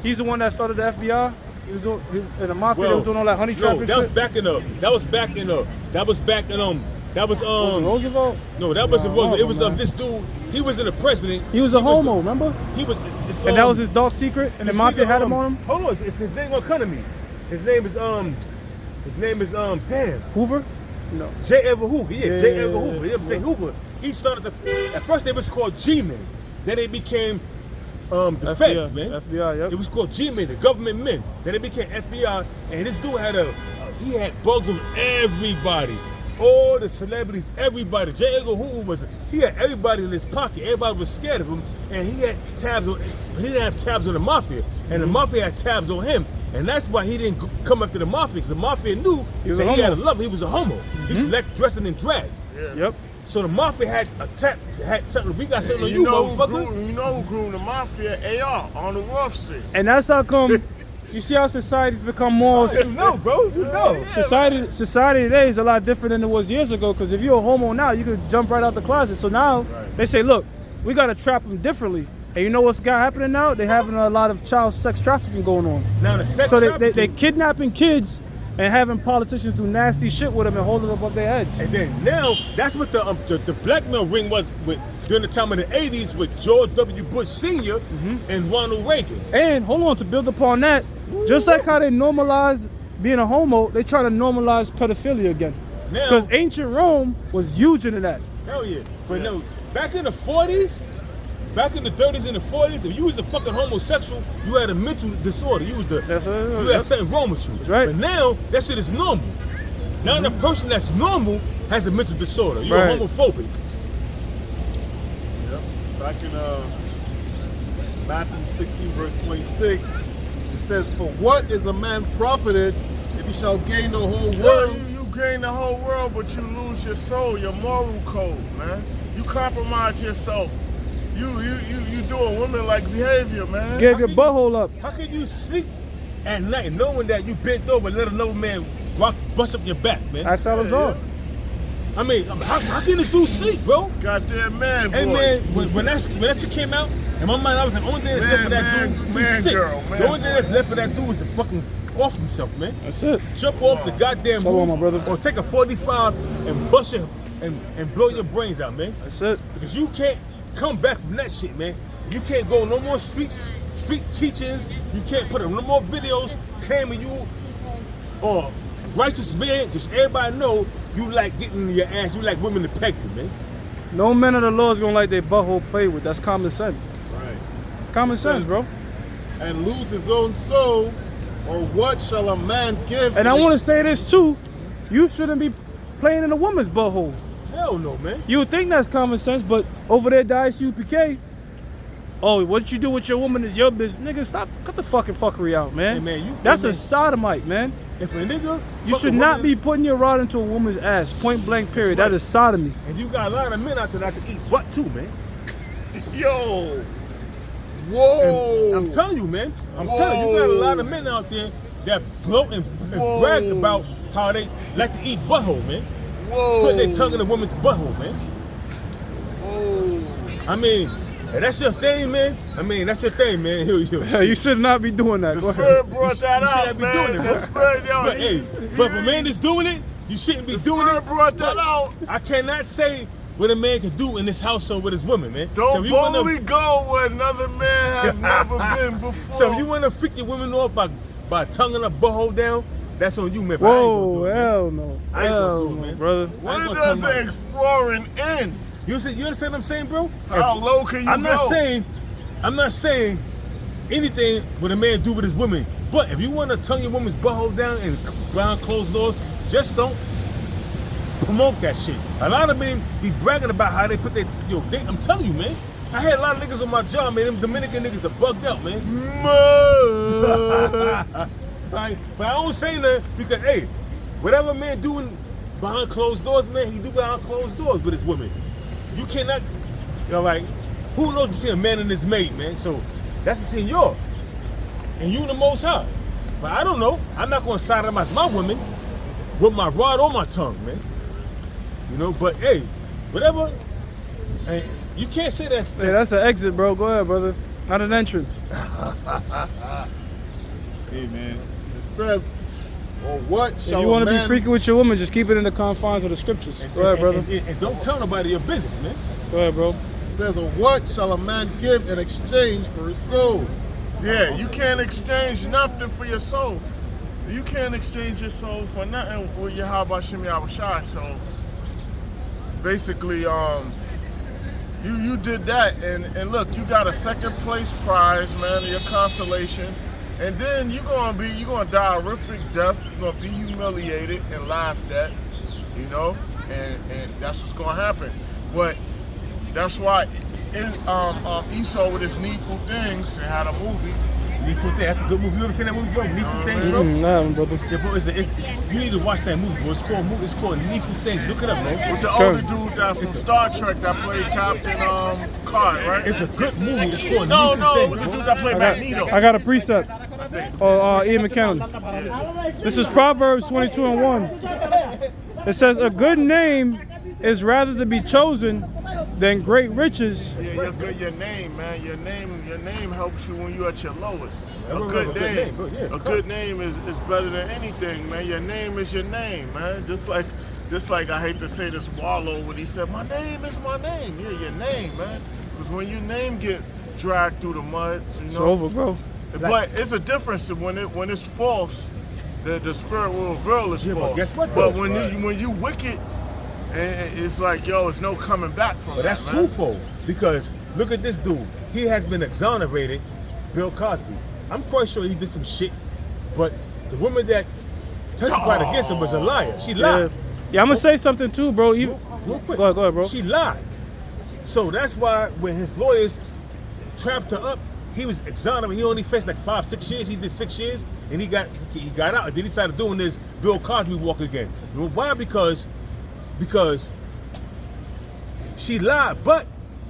He's the one that started the FBI. He was doing, and the mafia, they was doing all that honey trap and that was shit. back in Roosevelt? No, that wasn't Roosevelt. It was this dude. He wasn't a president. He was a homo, remember? He was. And that was his dark secret, and the mafia had him on him. Hold on, his name gonna come to me. His name is damn. Hoover? No. J. Edgar Hoover. Yeah, J. Edgar Hoover. You know what I'm saying? Yeah. Hoover. He started at first they was called G-Men. Then they became the FBI, feds, man. FBI, yep. It was called G-Men, the government men. Then it became FBI, and this dude he had bugs on everybody. All the celebrities, everybody. J. Edgar Hoover he had everybody in his pocket. Everybody was scared of him, and he had tabs on, but he didn't have tabs on the mafia, and the mafia had tabs on him, and that's why he didn't come after the mafia, because the mafia knew he had a love. He was a homo. He select dressing in drag. Yeah. Yep. So the mafia had something. We got something on You you, know motherfucker. you know who grew the mafia? AR on the Wall Street. And that's how come, you see how society's become more... You know, bro. You know. Society today is a lot different than it was years ago, because if you're a homo now, you could jump right out the closet. So now, they say, look, we got to trap them differently. And you know what's got happening now? They're having a lot of child sex trafficking going on. Now the sex So trafficking, they kidnapping kids and having politicians do nasty shit with them and hold them above their heads. and then now that's what the blackmail ring was with during the time of the 80s with George W. Bush Sr. and Ronald Reagan. And hold on, to build upon that, just like how they normalized being a homo, they try to normalize pedophilia again. Now, Because ancient Rome was huge into that. hell yeah. But no, back in the 40s, back in the 30s and the 40s, if you was a fucking homosexual, you had a mental disorder. You had something wrong with you. That's right. But now, that shit is normal. Now the person that's normal has a mental disorder. You're Right. homophobic. Yep. Back in Matthew 16, verse 26, it says, "For what is a man profited if he shall gain the whole world?" You gain the whole world, but you lose your soul, your moral code, man. You compromise yourself. You doing women-like behavior, man. Give your butthole up. How can you sleep at night knowing that you bent over and let another man bust up your back, man? Ask Salazar. I mean, how can this dude sleep, bro? Goddamn man, boy. Hey man, when that shit came out, in my mind I was like, the only thing that's left for that dude, he's sick. The only thing that's left for that dude is to fucking off himself, man. That's it. Jump off the goddamn Come on, roof, my brother. or take a 45 and bust your and blow your brains out, man. That's it. Because you can't come back from that shit, man. You can't go no more street teachings. You can't put up no more videos claiming you or righteous man, because everybody know you like getting in your ass. You like women to peg you, man. No man of the law is gonna like their butthole played with. That's common sense. Right. Common sense, bro. And lose his own soul, or what shall a man give? And I want to say this too. You shouldn't be playing in a woman's butthole. Hell no, man. You would think that's common sense, but over there, the ICUPK, oh, what you do with your woman is your business. Nigga, stop, cut the fucking fuckery out, man. Hey, man, that's hey, a man. sodomite, man. If a nigga, You fuck should a not woman, be putting your rod into a woman's ass, point blank, period. That's That right. is sodomy. And you got a lot of men out there that have to eat butt too, man. Yo. Whoa. I'm telling you, man. I'm telling you, you got a lot of men out there that gloat and brag about how they like to eat butthole, man. Whoa. Put their tongue in a woman's butthole, man. Whoa. I mean, if that's your thing, man. I mean, that's your thing, man. You should not be doing that. The Go ahead. spirit brought that You out, shouldn't be man. doing it, The bro. spirit, yo. But hey, but if a man is doing it, you shouldn't be doing spirit it. brought that out. I cannot say what a man can do in this household with his woman, man. Don't So if you wanna- boldly go where another man has never been before. So if you want to freak your women off by tonguing a butthole down, that's on you, man. But I ain't gonna do Whoa, it, man. hell no. I ain't Hell gonna do it, no, man. brother. I ain't Where gonna does talk about the it. exploring end? You understand what I'm saying, bro? How low can you I'm not go? saying anything what a man do with his woman. But if you want to tongue your woman's butthole down and behind closed doors, just don't promote that shit. A lot of men be bragging about how they put their I'm telling you, man. I had a lot of niggas on my job, man. Them Dominican niggas are bugged out, man. Right? But I don't say nothing because, hey, whatever man doing behind closed doors, man, he do behind closed doors with his women. You cannot, like, who knows between a man and his mate, man? So that's between you and you and the Most High. But I don't know. I'm not going to sodomize my woman with my rod or my tongue, man. You know, but hey, whatever. Hey, you can't say that's. Hey, that's an exit, bro. Go ahead, brother. Not an entrance. Hey, man. It says, or what If shall you a want to be man... freaking with your woman, just keep it in the confines of the scriptures. Go ahead, brother. And don't tell nobody your business, man. Go ahead, bro. It says, or what shall a man give in exchange for his soul? Yeah, you can't exchange nothing for your soul. You can't exchange your soul for nothing with your Habashim Yahushai. So basically, you did that, and look, you got a second place prize, man, your consolation, and then you're gonna die a horrific death. You're gonna be humiliated and laughed at, you know, and that's what's gonna happen. But that's why Esau with his Needful Things, they had a movie. Needful Things. That's a good movie. You ever seen that movie, bro? Needful Things, bro. Nah, brother. Yeah, bro. You need to watch that movie, bro. It's called Needful Things. Look it up, man. With the Okay. older dude that from Star Trek that played Captain Card, right? It's a good movie. It's called No, Needful it Things, was a bro. dude that played Magneto. I got a precept. Oh, Ian McKellen. This is Proverbs 22:1. It says, a good name is rather to be chosen then great riches. Yeah, you're good. Your name, man. Your name helps you when you're at your lowest. Yeah, A good name. Yeah, A good name is better than anything, man. Your name is your name, man. Just like I hate to say this, Wallow, when he said, "My name is my name." Yeah, your name, man. Because when your name get dragged through the mud, you know. It's over, bro. But it's a difference when it's false. The spirit will reveal it's Yeah, false. but guess what, But though? when you wicked, and it's like, yo, it's no coming back from But that, that's man. twofold, because look at this dude. He has been exonerated, Bill Cosby. I'm quite sure he did some shit, but the woman that testified against him was a liar. She Yeah, lied. yeah. I'm gonna say something too, bro. Even, Real quick. Go ahead, bro. She lied. So that's why when his lawyers trapped her up, he was exonerated. He only faced like 5-6 years. He did 6 years, and he got out. And then he started doing this Bill Cosby walk again. You know why? Because she lied. But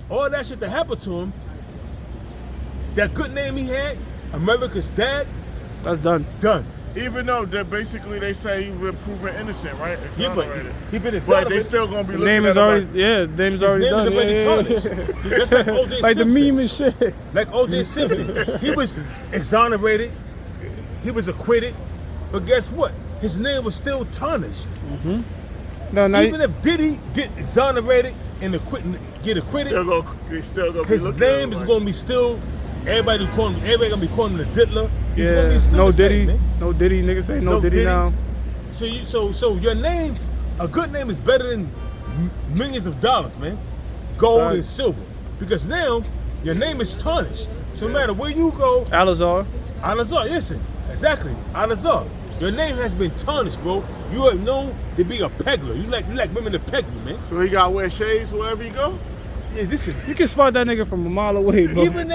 all that shit that happened to him, that good name he had, America's dad, That's done. done. Even though they say he's been proven innocent, right? Yeah, but Exonerated. he been But exonerated. they still gonna be The looking name at is him already, like, yeah. The name is His already name is done. already Yeah, tarnished. yeah. Just like O.J. Like the Simpson. meme and shit. Like O.J. Simpson. He was exonerated. He was acquitted. But guess what? His name was still tarnished. No, no. Even if Diddy get exonerated and get acquitted, they still gonna be his looking at name him is like, going to be still. Everybody gonna be calling him the Diddler. He's Yeah. going to be still No the same, Diddy. man. No Diddy. Niggas say no, No Diddy Diddy. now. So your name, a good name is better than millions of dollars, man. Gold Right. and silver. Because now your name is tarnished. So no matter where you go, Alazar. Alazar, listen, exactly, Alazar. Your name has been tarnished, bro. You are known to be a peddler. You like women to peg you, man. so he gotta wear shades wherever he go? Yeah, listen. You can spot that nigga from a mile away, bro. Even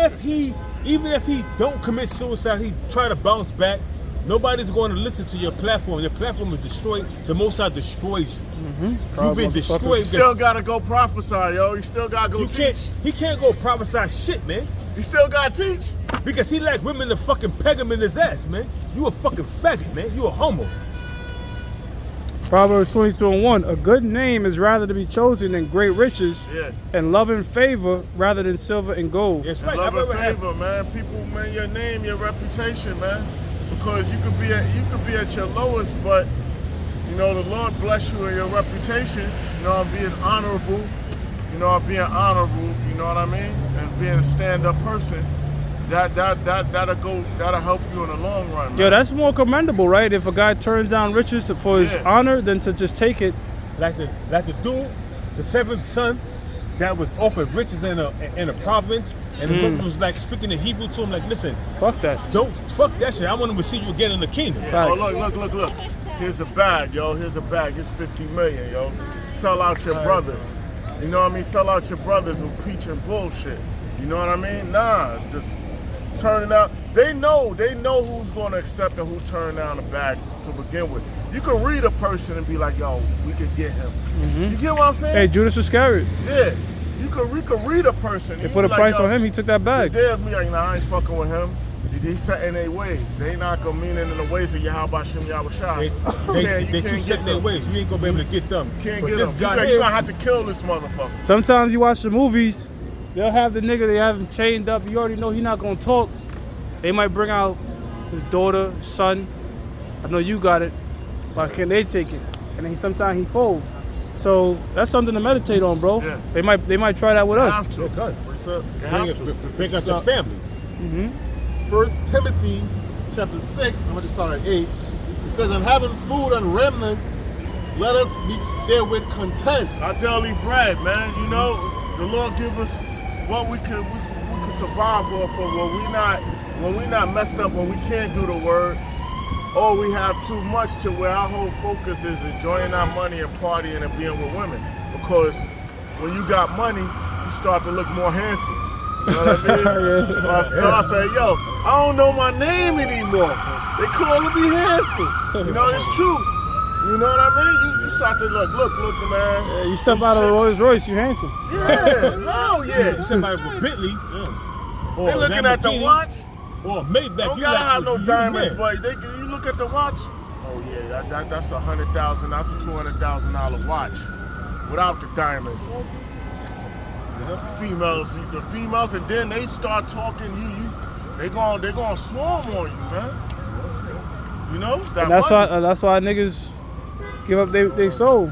if he don't commit suicide, he try to bounce back. Nobody's going to listen to your platform. Your platform is destroyed. The Most High destroys you. You've been destroyed. He still gotta go prophesy, yo. He still gotta go teach. He can't go prophesy shit, man. He still gotta teach. Because he like women to fucking peg him in his ass, man. You a fucking faggot, man. You a homo. Proverbs 22:1. A good name is rather to be chosen than great riches, Yeah. and love and favor rather than silver and gold. That's right. Love I've and ever had- favor, man. People, man, your name, your reputation, man. Because you could be at your lowest, but you know the Lord bless you in your reputation. You know, being honorable. You know, being honorable. You know what I mean? And being a stand-up person. That'll help you in the long run, man. Yo, that's more commendable, right? If a guy turns down riches for his Yeah. honor than to just take it. like the dude, the seventh son that was offered riches in a province, and the book was like speaking in Hebrew to him, like, listen, Fuck that. don't fuck that shit. I want him to see you again in the kingdom. Facts. Oh, look. Here's a bag, yo. Here's a bag. Here's 50 million, yo. Sell out your brothers. You know what I mean? Sell out your brothers and preaching bullshit. You know what I mean? Nah, just turn it out. They know who's gonna accept and who turn down the bag to begin with. You can read a person and be like, yo, we could get him. You get what I'm saying? Hey, Judas Iscariot. Yeah. We could read a person. They You put a be like, price yo, on him. He took that bag. They'll be like, nah, I ain't fucking with him. They set in their ways. They not gonna mean it in the ways of Yahweh Shem Yahweh Shai. They keep setting their ways. You ain't gonna be able to get them. Can't But get this him. guy You here, gonna have to kill this motherfucker. Sometimes you watch the movies, they'll have the nigga, they have him chained up. You already know he not gonna talk. They might bring out his daughter, son. I know you got it. Why can't they take it? And then sometimes he fold. So that's something to meditate on, bro. Yeah. They might try that with us. Have to. They're done. You have to. Bring out your family. 1 Timothy chapter 6, I'm going to start at 8. It says, and having food and remnant, let us be therewith content. Our daily bread, man. You know, the Lord give us what we can survive off of when we not messed up, when we can't do the word, or we have too much to where our whole focus is enjoying our money and partying and being with women. Because when you got money, you start to look more handsome. You know what I mean? So I say, yo, I don't know my name anymore. They calling me handsome. You know, it's true. You know what I mean? You start to look, man. Yeah, you step out of a Rolls Royce, you handsome. Yeah, no, yeah. Somebody with Bentley, or They looking at the Lamborghini, watch. or Maybach. Don't you gotta like- have no you diamonds, man. but you look at the watch. Oh yeah, that's $100,000. That's a $200,000 watch without the diamonds. the females, and then they start talking. They gonna swarm on you, man. You know that. And that's why niggas give up they soul.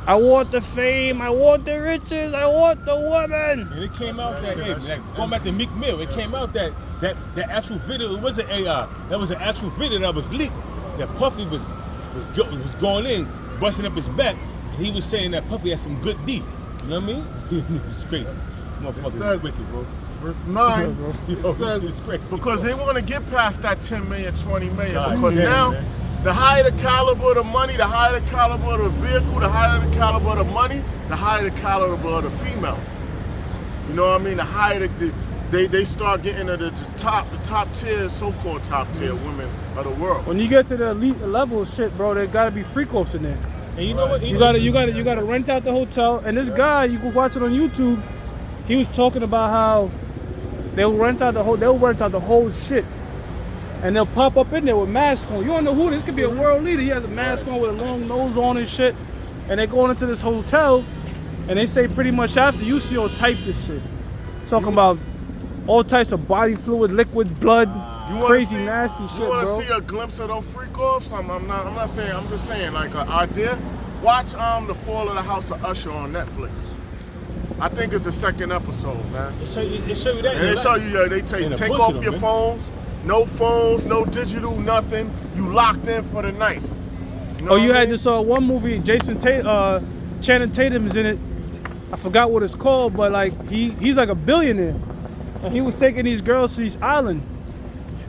I want the fame, I want the riches, I want the woman. And it came out that, going back to Meek Mill, it came out that actual video, it wasn't AI. That was an actual video that was leaked. That Puffy was going in, busting up his back, and he was saying that Puffy had some good D. You know what I mean? It's crazy. Motherfucker is wicked, bro. Verse 9, it says, it's crazy. Because they want to get past that 10 million, 20 million. God Because damn, now, man. the higher the caliber of the money, the higher the caliber of the vehicle, the higher the caliber of the money, the higher the caliber of the female. You know what I mean? The higher they start getting to the top tier, so-called top tier women of the world. When you get to the elite level of shit, bro, there gotta be freak offs in there. And you know what? You gotta rent out the hotel. And this guy, you can watch it on YouTube. He was talking about how they'll rent out the whole shit, and they'll pop up in there with masks on. You don't know who this could be. A world leader. He has a mask on with a long nose on and shit. And they going into this hotel, and they say pretty much after you see all types of shit, talking about all types of body fluid, liquid, blood, crazy, nasty shit, bro. You want to see a glimpse of those freak offs? I'm not saying. I'm just saying, like an idea. Watch The Fall of the House of Usher on Netflix. I think it's the second episode, man. It show you that. And they show you, they take off your phones, no digital, nothing. You locked in for the night. You know You what I had mean? this one movie, Channing Tatum is in it. I forgot what it's called, but like he's like a billionaire, and he was taking these girls to this island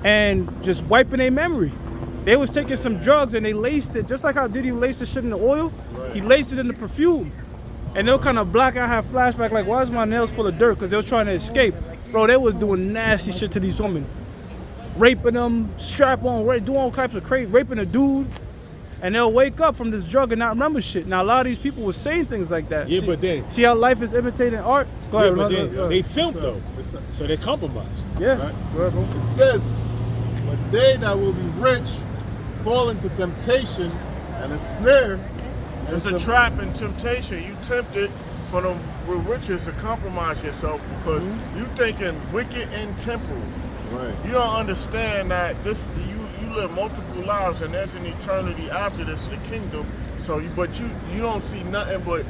and just wiping their memory. They was taking some drugs and they laced it, just like how Diddy laced the shit in the oil. Right. He laced it in the perfume. And they'll kind of black out, have flashback like, why is my nails full of dirt? Because they was trying to escape. Bro, they was doing nasty shit to these women. Raping them, strap on, doing all types of crazy, raping a dude. And they'll wake up from this drug and not remember shit. Now, a lot of these people were saying things like that. Yeah, but then... See how life is imitating art? Go ahead, but then they filmed, though. So they compromised. Yeah. Right. Go ahead, bro. It says, but they that will be rich fall into temptation and a snare. It's a trap and temptation. You tempted for them with riches to compromise yourself because you thinking wicked and temporal. Right. You don't understand that you live multiple lives and there's an eternity after this, the kingdom. So, but you don't see nothing but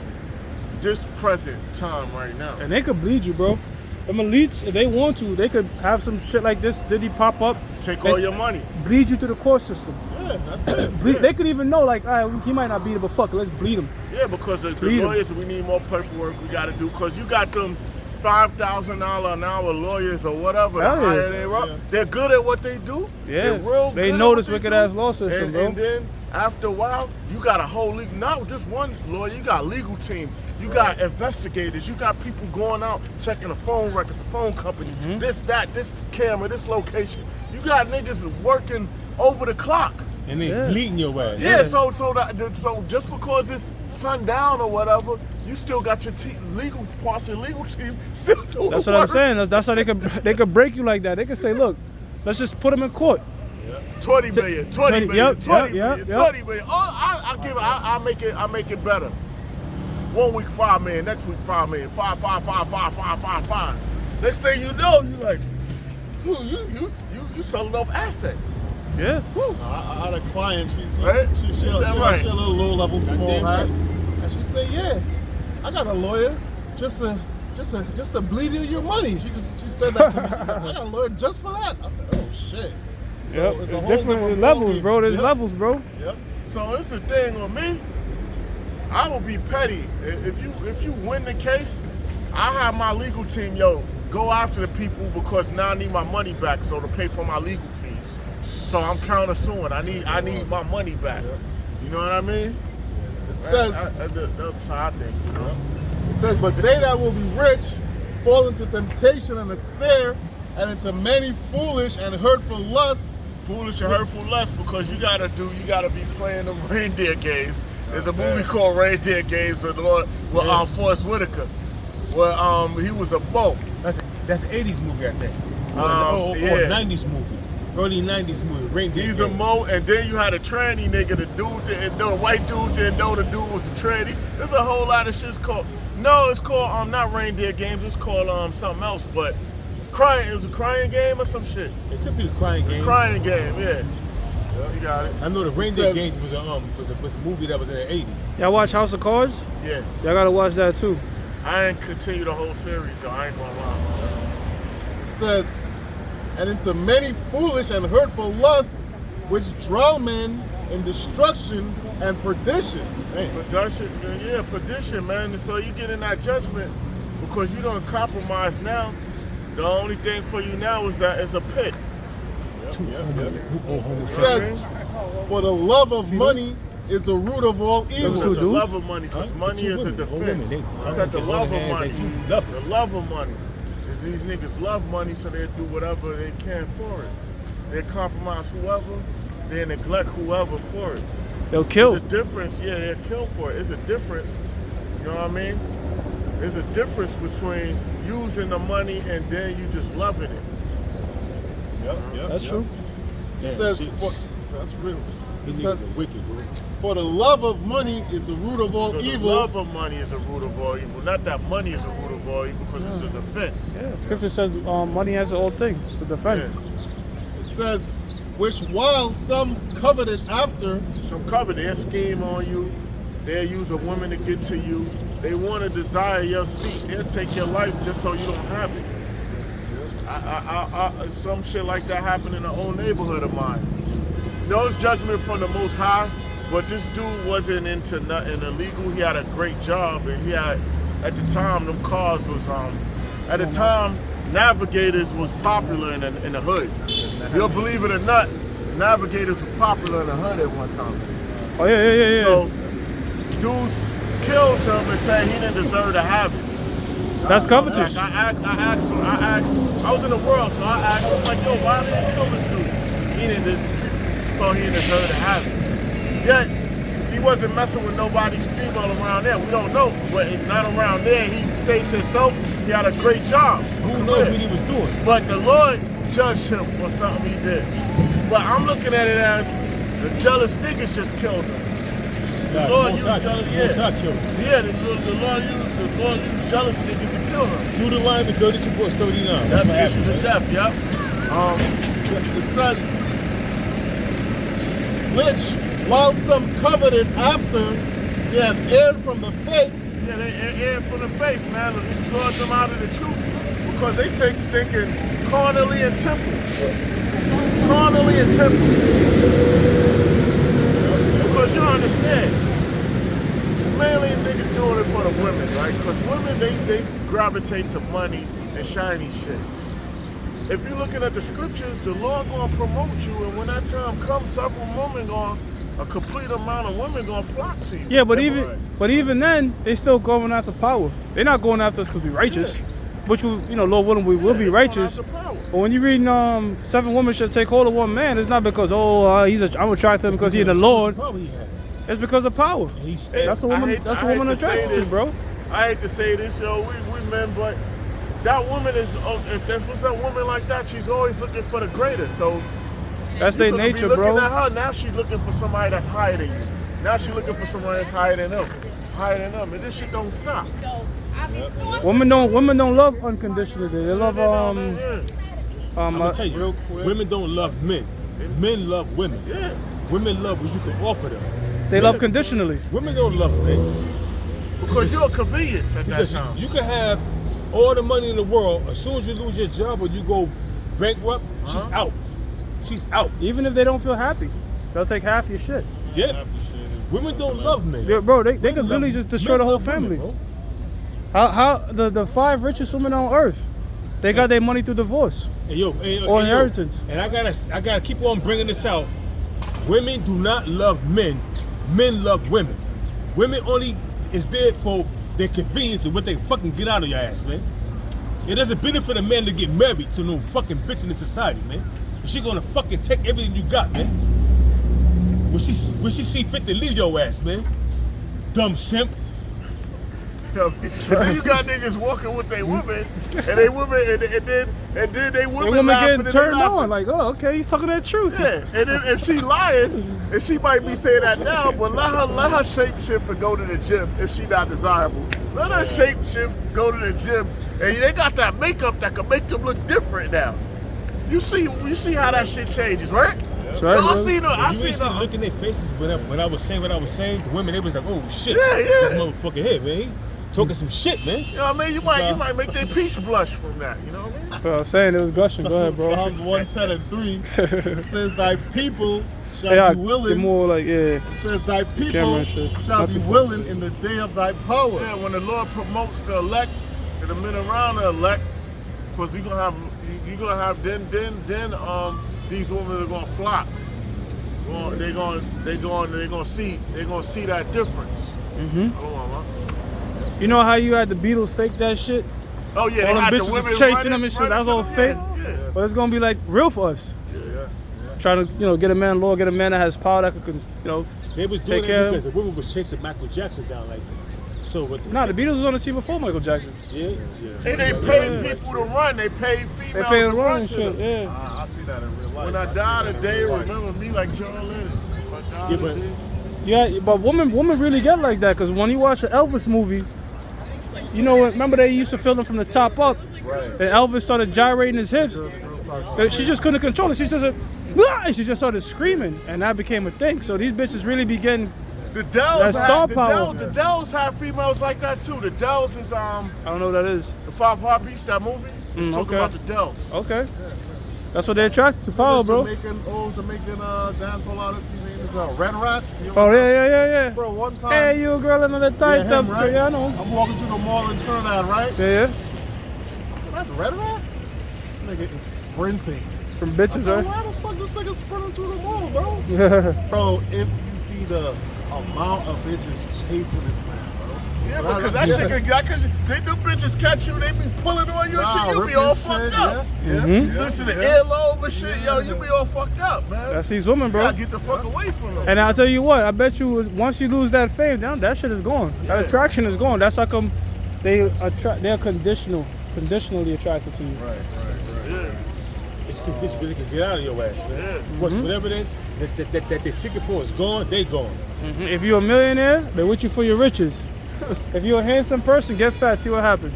this present time right now. And they could bleed you, bro. Them elites, if they want to, they could have some shit like this. Did he pop up? Take all your money. Bleed you to the court system. Yeah, that's it. They could even know, like, all right, he might not beat it, but fuck, let's bleed him. Yeah, because the lawyers, we need more paperwork we got to do. Because you got them $5,000 an hour lawyers or whatever. The higher they are, they're good at what they do. Yeah, they're real they good know at this what wicked they do. ass law system, bro. And then after a while, you got a whole legal, not just one lawyer, you got a legal team. You got investigators. You got people going out checking the phone records, the phone company, this, that, this camera, this location. You got niggas working over the clock. And they bleeding your ass. Yeah, so just because it's sundown or whatever, you still got your legal parts of the legal team still doing That's the what I'm work. saying. That's how they could break you like that. They could say, look, let's just put him in court. 20 million, 20 million, 20 million, yep. 20 million. Oh, I make it better. 1 week 5 million, next week 5 million, 5. Next thing you know, you like, you selling off assets. Yeah. I had a client, Right? she a little low-level small hat, and she said, "Yeah, I got a lawyer just to bleed you your money." She said that to me. She said, "I got a lawyer just for that." I said, "Oh shit." Yep. So it's a It's whole different levels, ballgame. bro. There's Yep. levels, bro. Yep. So it's the thing with me. I will be petty. If you win the case, I have my legal team, go after the people because now I need my money back, so to pay for my legal fees. So I'm countersuing. I need my money back. You know what I mean? It says, that's how I think. You know. it says, but they that will be rich fall into temptation and a snare, and into many foolish and hurtful lusts. Foolish and hurtful lust because you gotta be playing them reindeer games. There's a movie called Reindeer Games with Forrest Whitaker, where he was a boat. That's an 80s movie, I think. Yeah. Or a 90s movie. early 90s movie, Reindeer He's a Games. mo, and then you had a tranny nigga. The dude didn't know, the white dude didn't know the dude was a tranny. There's a whole lot of shit's called. No, it's called not Reindeer Games. It's called something else. But crying. It was a crying game or some shit. It could be the Crying Game. Crying game, yeah. You got it. I know the Reindeer Games was a movie that was in the 80s. Y'all watch House of Cards? Yeah. Y'all gotta watch that too. I ain't continue the whole series, so I ain't gonna lie. It says, and into many foolish and hurtful lusts, which drown men in destruction and perdition. Hey. Perdition, man. So you get in that judgment because you don't compromise now. The only thing for you now is a pit. It says, for the love of money is the root of all evil. It's the love of money, because money is a defense. It's at the love of money. The love of money. Is these niggas love money, so they do whatever they can for it. They compromise whoever, they neglect whoever for it. They'll kill. There's a difference, yeah, they'll kill for it. It's a difference, you know what I mean? There's a difference between using the money and then you just loving it. That's true. It says, that's real. It These says, niggas are wicked, bro. for the love of money is the root of all So evil. the love of money is a root of all evil. Not that money is a root of all evil, because it's a defense. Yeah, Scripture says money has all things. It's a defense. Yeah. It says, which while some coveted after, Some cover, they'll scheme on you. They'll use a woman to get to you. They want to desire your seat. They'll take your life just so you don't have it. Some shit like that happened in an old neighborhood of mine. No, it's judgment from the Most High, but this dude wasn't into nothing illegal. He had a great job, and he had, at the time, them cars was, at the time, Navigators was popular in the hood. You'll believe it or not, Navigators were popular in the hood at one time. Oh yeah. So, dudes killed him and said he didn't deserve to have it. That's covetous. I asked him, I was in the world, so I asked him, like, yo, why did you kill this dude? He didn't deserve to have it. Yet, he wasn't messing with nobody's female around there. We don't know, but not around there. He stayed to himself. He had a great job. Who knows what he was doing? But the Lord judged him for something he did. But I'm looking at it as the jealous niggas just killed him. The Lord used the Lord used jealous niggas to kill him. Deuteronomy 32:39. That's the issues of death, yep. it says, which while some coveted after, they have erred from the faith. Yeah, they erred from the faith, man. It draws them out of the truth because they thinking carnally and temple. Carnally and temple. Because you understand, mainly niggas doing it for the women, right? Because women, they gravitate to money and shiny shit. If you're looking at the scriptures, the Lord gonna promote you, and when that time comes, several women a complete amount of women gonna flock to you. Yeah, but even then, they still going after power. They're not going after us because we righteous. Which Lord willing, we will be righteous. But when you read 7 women shall take hold of one man, it's not because I'm attracted to him because he's the Lord. Probably has. It's because of power. That's a woman. That's a woman attracted to, bro. I hate to say this, yo. We men, but that woman is. If there was a woman like that, she's always looking for the greater. So that's their nature, be bro. Looking at her now, she's looking for somebody that's higher than you. Now she's looking for somebody that's higher than them. And this shit don't stop. Women don't love unconditionally. They love I'm gonna tell you, women don't love men. Men love women. Yeah. Women love what you can offer them. They love conditionally. Women don't love men. Because you're a convenience at that time. You can have all the money in the world. As soon as you lose your job or you go bankrupt, she's out. She's out. Even if they don't feel happy, they'll take half your shit. Yeah. Women don't love men. Yeah, bro, they could literally just destroy the whole family. Women, How the 5 richest women on earth, they got their money through divorce or inheritance. And I gotta keep on bringing this out. Women do not love men. Men love women. Women only is there for their convenience and what they fucking get out of your ass, man. It doesn't benefit a man to get married to no fucking bitch in the society, man. But she gonna fucking take everything you got, man. When she see fit to leave your ass, man. Dumb simp. You know what I mean? And then you got niggas walking with their women, and they women, and then they women women laughing getting and turned they laughing. on. Like, oh, okay, he's talking that truth. Yeah, and then if she lying, and she might be saying that now, but let her shape shift and go to the gym if she not desirable. Let her shape shift, go to the gym, and they got that makeup that can make them look different now. You see how that shit changes, right? That's right. I bro. see the look in their faces when I was saying what I was saying. The women, they was like, "Oh shit, Yeah. this motherfucker here, man, he talking some shit, man." You know what I mean? You might make their peach blush from that. You know what I mean? Bro, I'm saying it was gushing. Go ahead, bro. Psalms 110:3 says, "Thy people shall Yeah, be willing." get more like, yeah. It says, "Thy people Camera shit. shall Not be too far. willing in the day of thy power." Yeah, when the Lord promotes the elect and the men around the elect, because you're gonna have then these women are gonna flock. They're gonna see that difference. Mm-hmm. Hold on, man. You know how you had the Beatles fake that shit? Oh yeah, All they them had the bitches women was chasing running- them and shit. running That's to all them. fake. Yeah. But it's gonna be like real for us. Trying to, get a man, Lord, get a man that has power that could, They was doing Take care it of because the women was chasing Michael Jackson down like that. So what? Nah, the Beatles was on the scene before Michael Jackson. Yeah. And they paid people to run. They paid females They paid to run run and to shit, them. yeah. I see that in real life. When I die today, remember me like John Lennon. If I die Yeah, but- today. Yeah, but women really get like that because when you watch an Elvis movie, remember they used to film them from the top up, Right. and Elvis started gyrating his hips. She just couldn't control it. She just started screaming, and that became a thing. So these bitches really be getting. The Dells That's star power. The Dells have females like that too. The Dells is I don't know what that is. the Five Heartbeats, that movie. It's talking okay. about the Dells. Okay, that's what they're attracted to power, bro. Jamaican dancehall artist. His name is Red Rats. You Oh know- yeah. Bro, one time. Hey, you a girl in the tight him, top right? skirt? Yeah, I know. I'm walking through the mall in Trinidad, right? Yeah. That's Red Rat? This nigga is sprinting. From I bitches, said, right? why the fuck this nigga sprinting through the mall, bro? Bro, if you see the amount of bitches chasing this man, bro. Yeah, because that shit can them bitches catch you, they be pulling on you and shit, you be all fucked up. Yeah. Listen to earlobe and shit, yo, you be all fucked up, man. That's these women, You bro. gotta get the fuck away from them. And I'll tell you what, I bet you once you lose that fame, that shit is gone. That attraction is gone. That's how come they're conditionally attracted to you. Right. It's conditioned where they can get out of your ass, man. Whatever it is that they're seeking for is gone, they gone. If you're a millionaire, they're with you for your riches. If you're a handsome person, get fat, see what happens.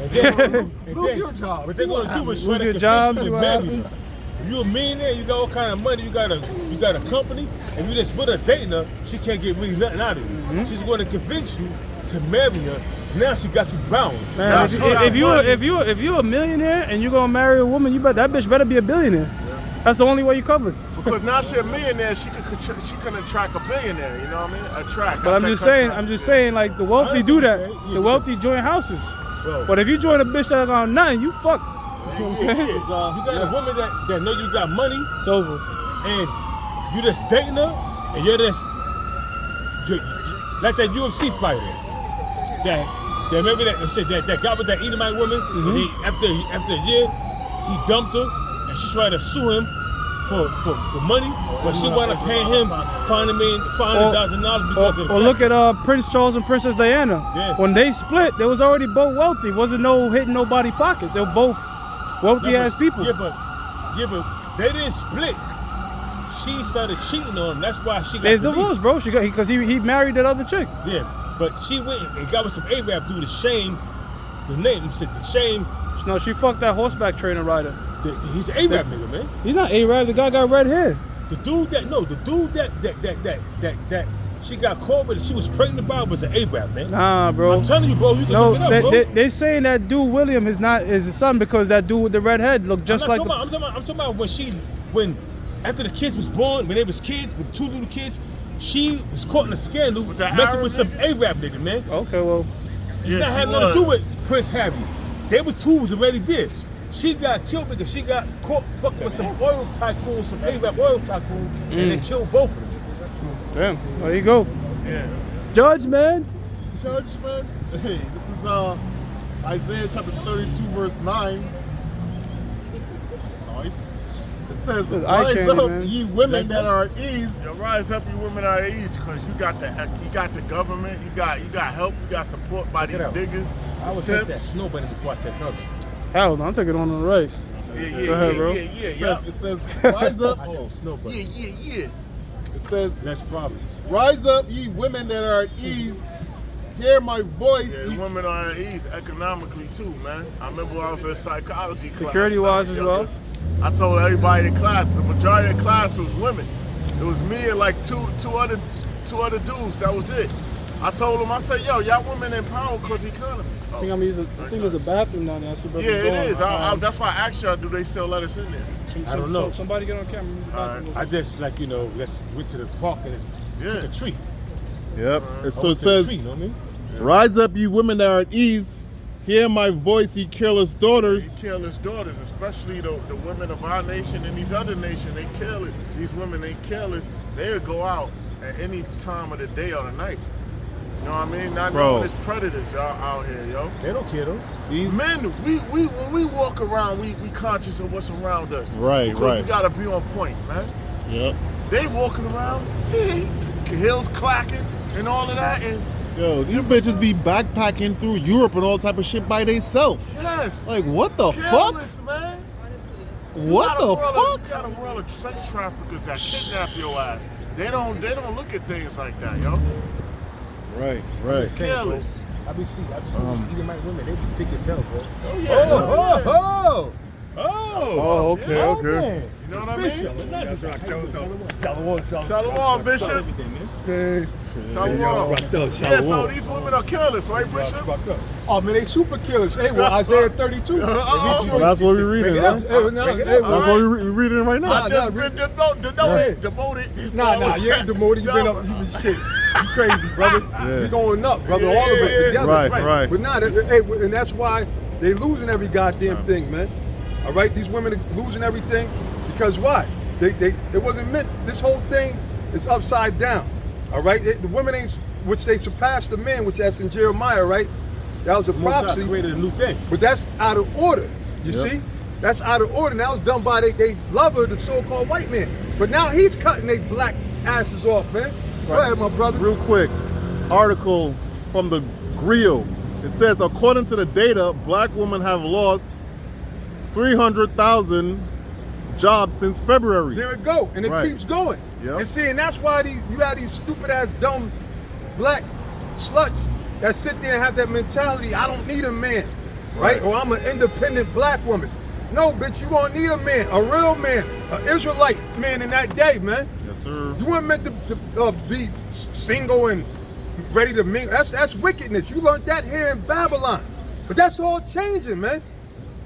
And then, Lose your job. What they're gonna do is Lose try your to job, convince see you what to marry happens. her. If you're a millionaire, you got all kind of money, you got a company, and you just put her dating her, she can't get really nothing out of you. She's going to convince you to marry her. Now she got you bound. Man, if you're a millionaire and you're gonna marry a woman, that bitch better be a billionaire. That's the only way you covered. Because now she a millionaire, she can attract a billionaire, you know what I mean? Attract. But I'm just saying, like the wealthy do that. The wealthy join houses. Bro. But if you join a bitch that got nothing, you fuck. You know what I'm saying? You got a woman that know you got money, It's over. and you just dating her, and you're like that UFC fighter that remember that got with that Edomite woman, and after a year he dumped her, and she tried to sue him for money, but she wound up paying him $500,000 because of the Or look at Prince Charles and Princess Diana. Yeah. When they split, they was already both wealthy. Wasn't no hitting nobody pockets. They were both wealthy ass people. Yeah, but they didn't split. She started cheating on him. That's why she got They released. divorced, bro. Because he married that other chick. Yeah, but she went and got with some Arab dude to shame the name. Said to shame. No, she fucked that horseback trainer rider. He's an Arab nigga, man. He's not Arab. The guy got red hair. The dude that she got caught with, she was pregnant by, was an Arab, man. Nah, bro. I'm telling you, bro. You can No, look it up, bro. they saying that dude William is his son because that dude with the red head looked just like. I'm talking about when after the kids was born, when they was kids with 2 little kids, she was caught in a scandal messing with some Arab nigga, man. Okay, well, It's not had nothing to do with Prince Harry. They was 2 was already dead. She got killed because she got caught fucking with some oil tycoon, some Arab oil tycoon, and they killed both of them. damn. There you go. Yeah. Judgment. Judgment. Hey, this is Isaiah chapter 32, verse 9. It's nice. It says, This is eye rise candy, up, man. ye women that are at ease. Yo, rise up, you women out of east, because you got the government, you got help, you got support by these it out. niggas. I would take that snow bunny before I take her. Hell no, I'm taking it on the right. Yeah, Go ahead, bro. It says, rise up. I take the snow bunny. Yeah. It says, Less problems. rise up, ye women that are at ease. Hear my voice. Yeah, ye- women are at ease economically too, man. I remember when I was in psychology class. Security-wise as well? I told everybody in class, the majority of the class was women. It was me and like two other dudes. That was it. I told them, I said, yo, y'all women in power because the economy. I think there's a bathroom down there. Yeah, it is. That's why I asked y'all, do they still let us in there? I don't know. Somebody get on camera. Use the bathroom. I just like, let's went to the park and took a tree. Yep. So I it went to the says, tree, you know what I mean? rise up, ye women that are at ease. Hear my voice, ye careless daughters. These careless daughters, especially the women of our nation and these other nations, they kill it. These women, they careless. They'll go out at any time of the day or the night. You know what I mean? Not Bro. knowing it's predators out here, yo. They don't care though. Men, we when we walk around, we conscious of what's around us. Right, because right. we gotta be on point, man. Yep. They walking around, heels clacking and all of that, and Yo, these bitches be backpacking through Europe and all type of shit by themselves. yes, Like, what the careless, man. What the You fuck? got a world of sex traffickers that kidnap your ass. They don't look at things like that, yo. Right, I'm right. just saying, bro. Careless. I be seeing these Edomite women, they be thick as hell, bro. Oh yeah. Oh, okay, okay. You know what I mean? That's right. Shalom, Bishop. Everything, man. Shalom. Yeah, so these women are careless, right, Bishop? Oh man, they super killers. Hey, well, Isaiah 32. Well, that's what we're reading, huh? Hey, no, hey, That's well, what we're reading right now. I just nah, been demoted. nah, you ain't demoted. You been up. You been shit. You crazy, brother. We going up, brother. All of us together. Right. But nah, hey, and that's why they losing every goddamn thing, man. All right, these women are losing everything because why? It wasn't meant. This whole thing is upside down. All right, the women ain't, which they surpassed the men, which that's in Jeremiah, right? That was a prophecy. Created a new thing. But that's out of order. You see? That's out of order. That was done by they lover, the so-called white man. But now he's cutting their black asses off, man. Go ahead, my brother. Real quick, article from the Grill. It says, according to the data, black women have lost 300,000 jobs since February. There it go. And it Right. keeps going. Yep. And see, and that's why you have these stupid ass dumb black sluts that sit there and have that mentality, I don't need a man. Right? Or I'm an independent black woman. No, bitch, you won't need a man, a real man, an Israelite man in that day, man. Yes, sir. You weren't meant to be single and ready to mingle. That's wickedness. You learned that here in Babylon. But that's all changing, man.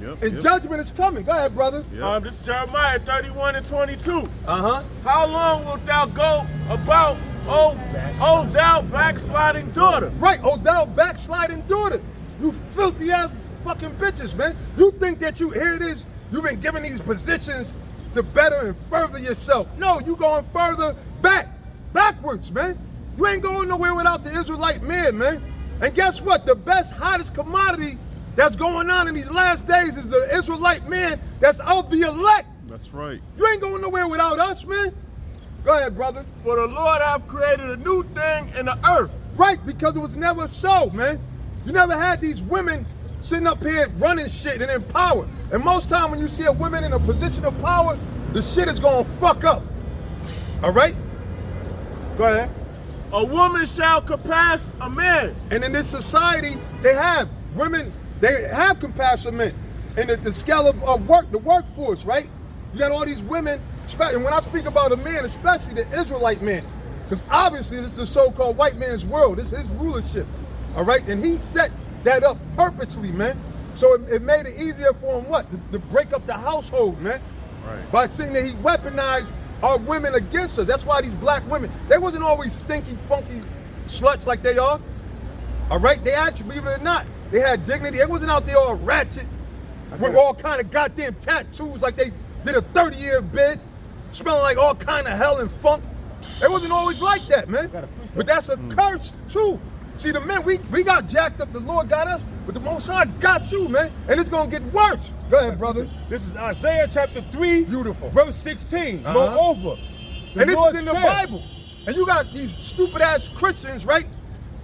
Yep. And judgment is coming. Go ahead, brother. Yep. This is Jeremiah 31 and 22. Uh-huh. How long wilt thou go about, oh thou backsliding daughter? Right, oh thou backsliding daughter. You filthy ass fucking bitches, man. You think that here it is, you've been given these positions to better and further yourself. No, you going further backwards, man. You ain't going nowhere without the Israelite man, man. And guess what? The best, hottest commodity that's going on in these last days is the Israelite man that's of the elect. That's right. You ain't going nowhere without us, man. Go ahead, brother. For the Lord hath created a new thing in the earth. Right, because it was never so, man. You never had these women sitting up here running shit and in power. And most time when you see a woman in a position of power, the shit is gonna fuck up. All right? Go ahead. A woman shall compass a man. And in this society, they have women, they have compassion in the scale of work, the workforce, right? You got all these women, and when I speak about a man, especially the Israelite man, because obviously this is the so-called white man's world, this is his rulership, all right? And he set that up purposely, man. So it made it easier for him, what? To break up the household, man. Right. By saying that he weaponized our women against us. That's why these black women, they wasn't always stinky, funky sluts like they are. All right? They actually, believe it or not, they had dignity. They wasn't out there all ratchet with all kind of goddamn tattoos like they did a 30-year bid, smelling like all kind of hell and funk. They wasn't always like that, man. But that's a curse, too. See, the men, we got jacked up. The Lord got us, but the Most High got you, man. And it's going to get worse. Go ahead, brother. This is Isaiah chapter 3, Beautiful. verse 16. Uh-huh. Moreover, the And this Lord is in the said, Bible. And you got these stupid-ass Christians, right?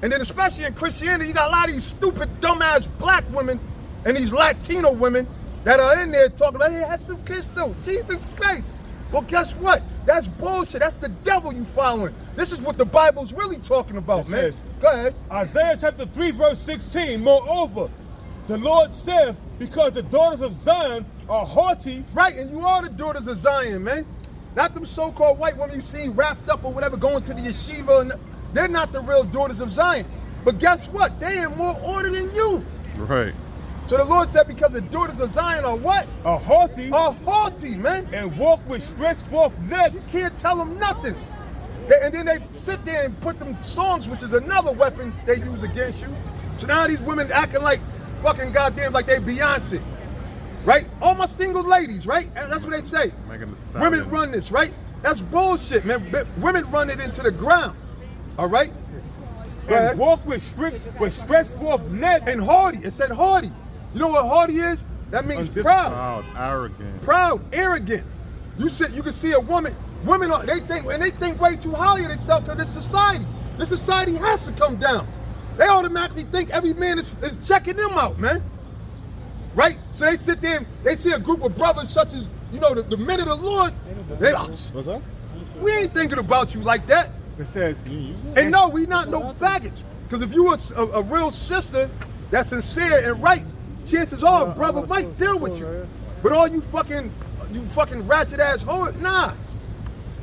And then especially in Christianity, you got a lot of these stupid, dumb-ass black women and these Latino women that are in there talking like, hey, Jesucristo, Jesus Christ. Well, guess what? That's bullshit. That's the devil you following. This is what the Bible's really talking about, It man. says, Go ahead. Isaiah chapter 3, verse 16. Moreover, the Lord saith, because the daughters of Zion are haughty. Right, and you are the daughters of Zion, man. Not them so-called white women you see wrapped up or whatever going to the yeshiva. And they're not the real daughters of Zion. But guess what? They in more order than you. Right. So the Lord said, because the daughters of Zion are what? Are haughty. Are haughty, man. And walk with stretched forth necks. Can't tell them nothing. And then they sit there and put them songs, which is another weapon they use against you. So now these women acting like fucking goddamn like they Beyonce. Right? All my single ladies, right? And that's what they say. Women run this, right? That's bullshit, man. Women run it into the ground. All right? And walk with stretched forth necks. And haughty. It said haughty. You know what haughty is? That means proud. Arrogant. Proud, arrogant. You can see a woman. Women are they think way too highly of themselves because this society. This society has to come down. They automatically think every man is checking them out, man. Right? So they sit there and they see a group of brothers such as, you know, the men of the Lord. What's that? We ain't thinking about you like that. It says, And no, we not no faggots. Because if you were a real sister that's sincere and right, chances are a brother might deal with you. But all you fucking ratchet ass hoe, nah.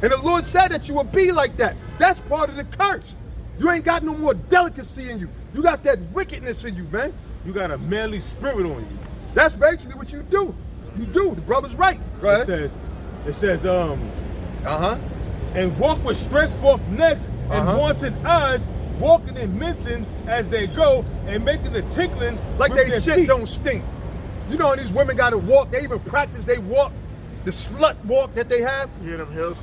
And the Lord said that you would be like that. That's part of the curse. You ain't got no more delicacy in you. You got that wickedness in you, man. you got a manly spirit on you. That's basically what you do. You do. The brother's right. Right. It says, Uh-huh. and walk with stretched forth necks and Uh-huh. wanton eyes, walking and mincing as they go, and making the tinkling Like with they their shit feet. don't stink. You know, these women got to walk. They even practice they walk, the slut walk that they have. Hear them hills.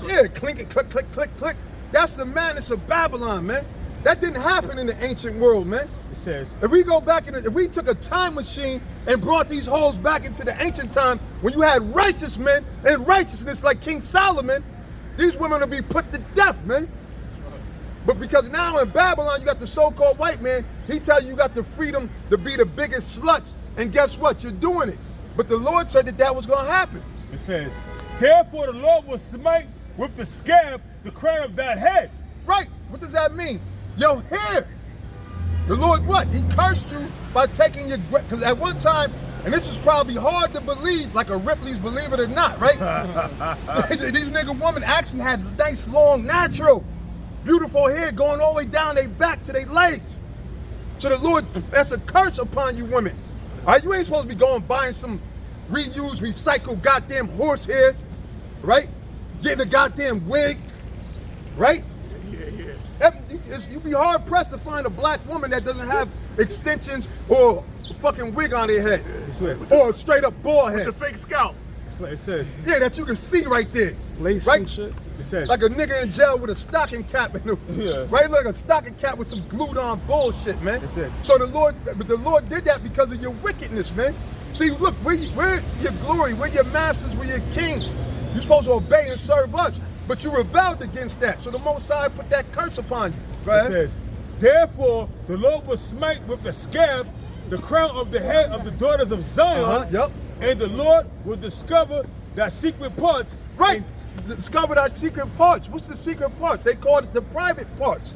Yeah, clink it, click, click, click, click. That's the madness of Babylon, man. That didn't happen in the ancient world, man. It says, If we go back if we took a time machine and brought these hoes back into the ancient time when you had righteous men and righteousness like King Solomon, these women would be put to death, man. But because now in Babylon, you got the so-called white man, he tell you got the freedom to be the biggest sluts, and guess what? You're doing it. But the Lord said that was going to happen. it says, therefore the Lord will smite with the scab the crown of thy head. Right. What does that mean? Your hair. The Lord what? He cursed you by taking your, because at one time, and this is probably hard to believe, like a Ripley's Believe It or Not, right? These nigga women actually had nice, long, natural, beautiful hair going all the way down their back to their legs. So the Lord, that's a curse upon you women. All right, you ain't supposed to be going buying some reused, recycled goddamn horse hair, right? Getting a goddamn wig, right? You be hard pressed to find a black woman that doesn't have extensions or a fucking wig on their head, or a straight up bald head. The fake scalp. It says, Yeah, that you can see right there, Lace right? and shit. it says, Like a nigga in jail with a stocking cap, Yeah. right? Like a stocking cap with some glued on bullshit, man. It says- So the Lord did that because of your wickedness, man. See, look, we're your glory, we're your masters, we're your kings. You're supposed to obey and serve us, but you rebelled against that. So the Most High put that curse upon you. Go it ahead. says, therefore the Lord will smite with the scab the crown of the head of the daughters of Zion, Yep. and the Lord will discover thy secret parts. Right. Discovered our secret parts. What's the secret parts? They call it the private parts.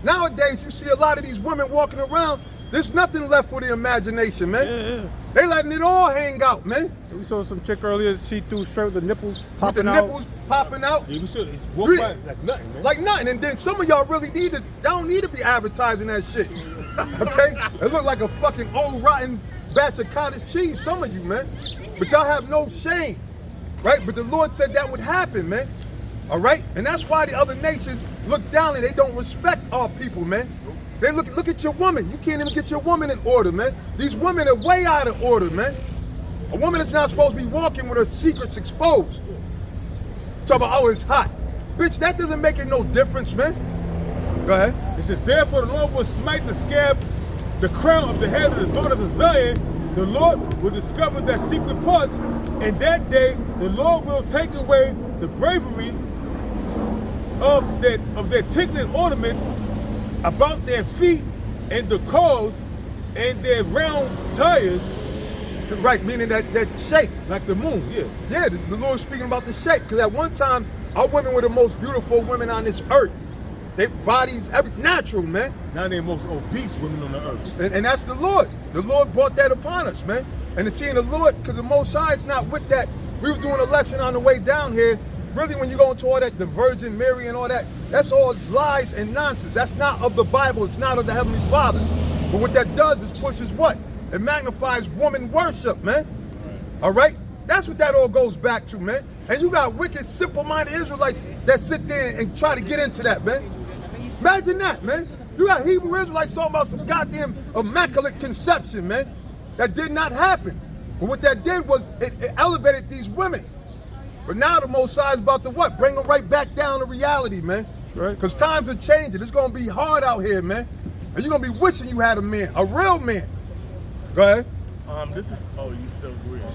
Nowadays, you see a lot of these women walking around. There's nothing left for the imagination, man. Yeah. They letting it all hang out, man. We saw some chick earlier. She threw straight with the nipples With the popping out. nipples popping out. You should walk Really? by like nothing, man. Like nothing. And then some of y'all really y'all don't need to be advertising that shit. Okay? It look like a fucking old rotten batch of cottage cheese, some of you, man. But y'all have no shame. Right? But the Lord said that would happen, man. All right? And that's why the other nations look down and they don't respect our people, man. They look at your woman. You can't even get your woman in order, man. These women are way out of order, man. A woman is not supposed to be walking with her secrets exposed. Talk about, oh, it's hot. Bitch, that doesn't make it no difference, man. Go ahead. It says, therefore the Lord will smite the scab, the crown of the head of the daughters of Zion. The Lord will discover their secret parts, and that day the Lord will take away the bravery of their tinkling ornaments about their feet, and the cords and their round tires. Right, meaning that shape. Like the moon, yeah. Yeah, the Lord's speaking about the shape. Because at one time, our women were the most beautiful women on this earth. Their bodies, natural, man. Now they're the most obese women on the earth. And that's the Lord. The Lord brought that upon us, man. And it's seeing the Lord, because the Most High is not with that. We were doing a lesson on the way down here. Really, when you go into all that, the Virgin Mary and all that, that's all lies and nonsense. That's not of the Bible. It's not of the Heavenly Father. But what that does is pushes what? It magnifies woman worship, man. All right? That's what that all goes back to, man. And you got wicked, simple-minded Israelites that sit there and try to get into that, man. Imagine that, man. You got Hebrew Israelites talking about some goddamn immaculate conception, man. That did not happen. But what that did was it elevated these women. But now the Most High is about to what? Bring them right back down to reality, man. Right. Because times are changing. It's going to be hard out here, man. And you're going to be wishing you had a man, a real man. Go ahead. This is, oh, you so weird. It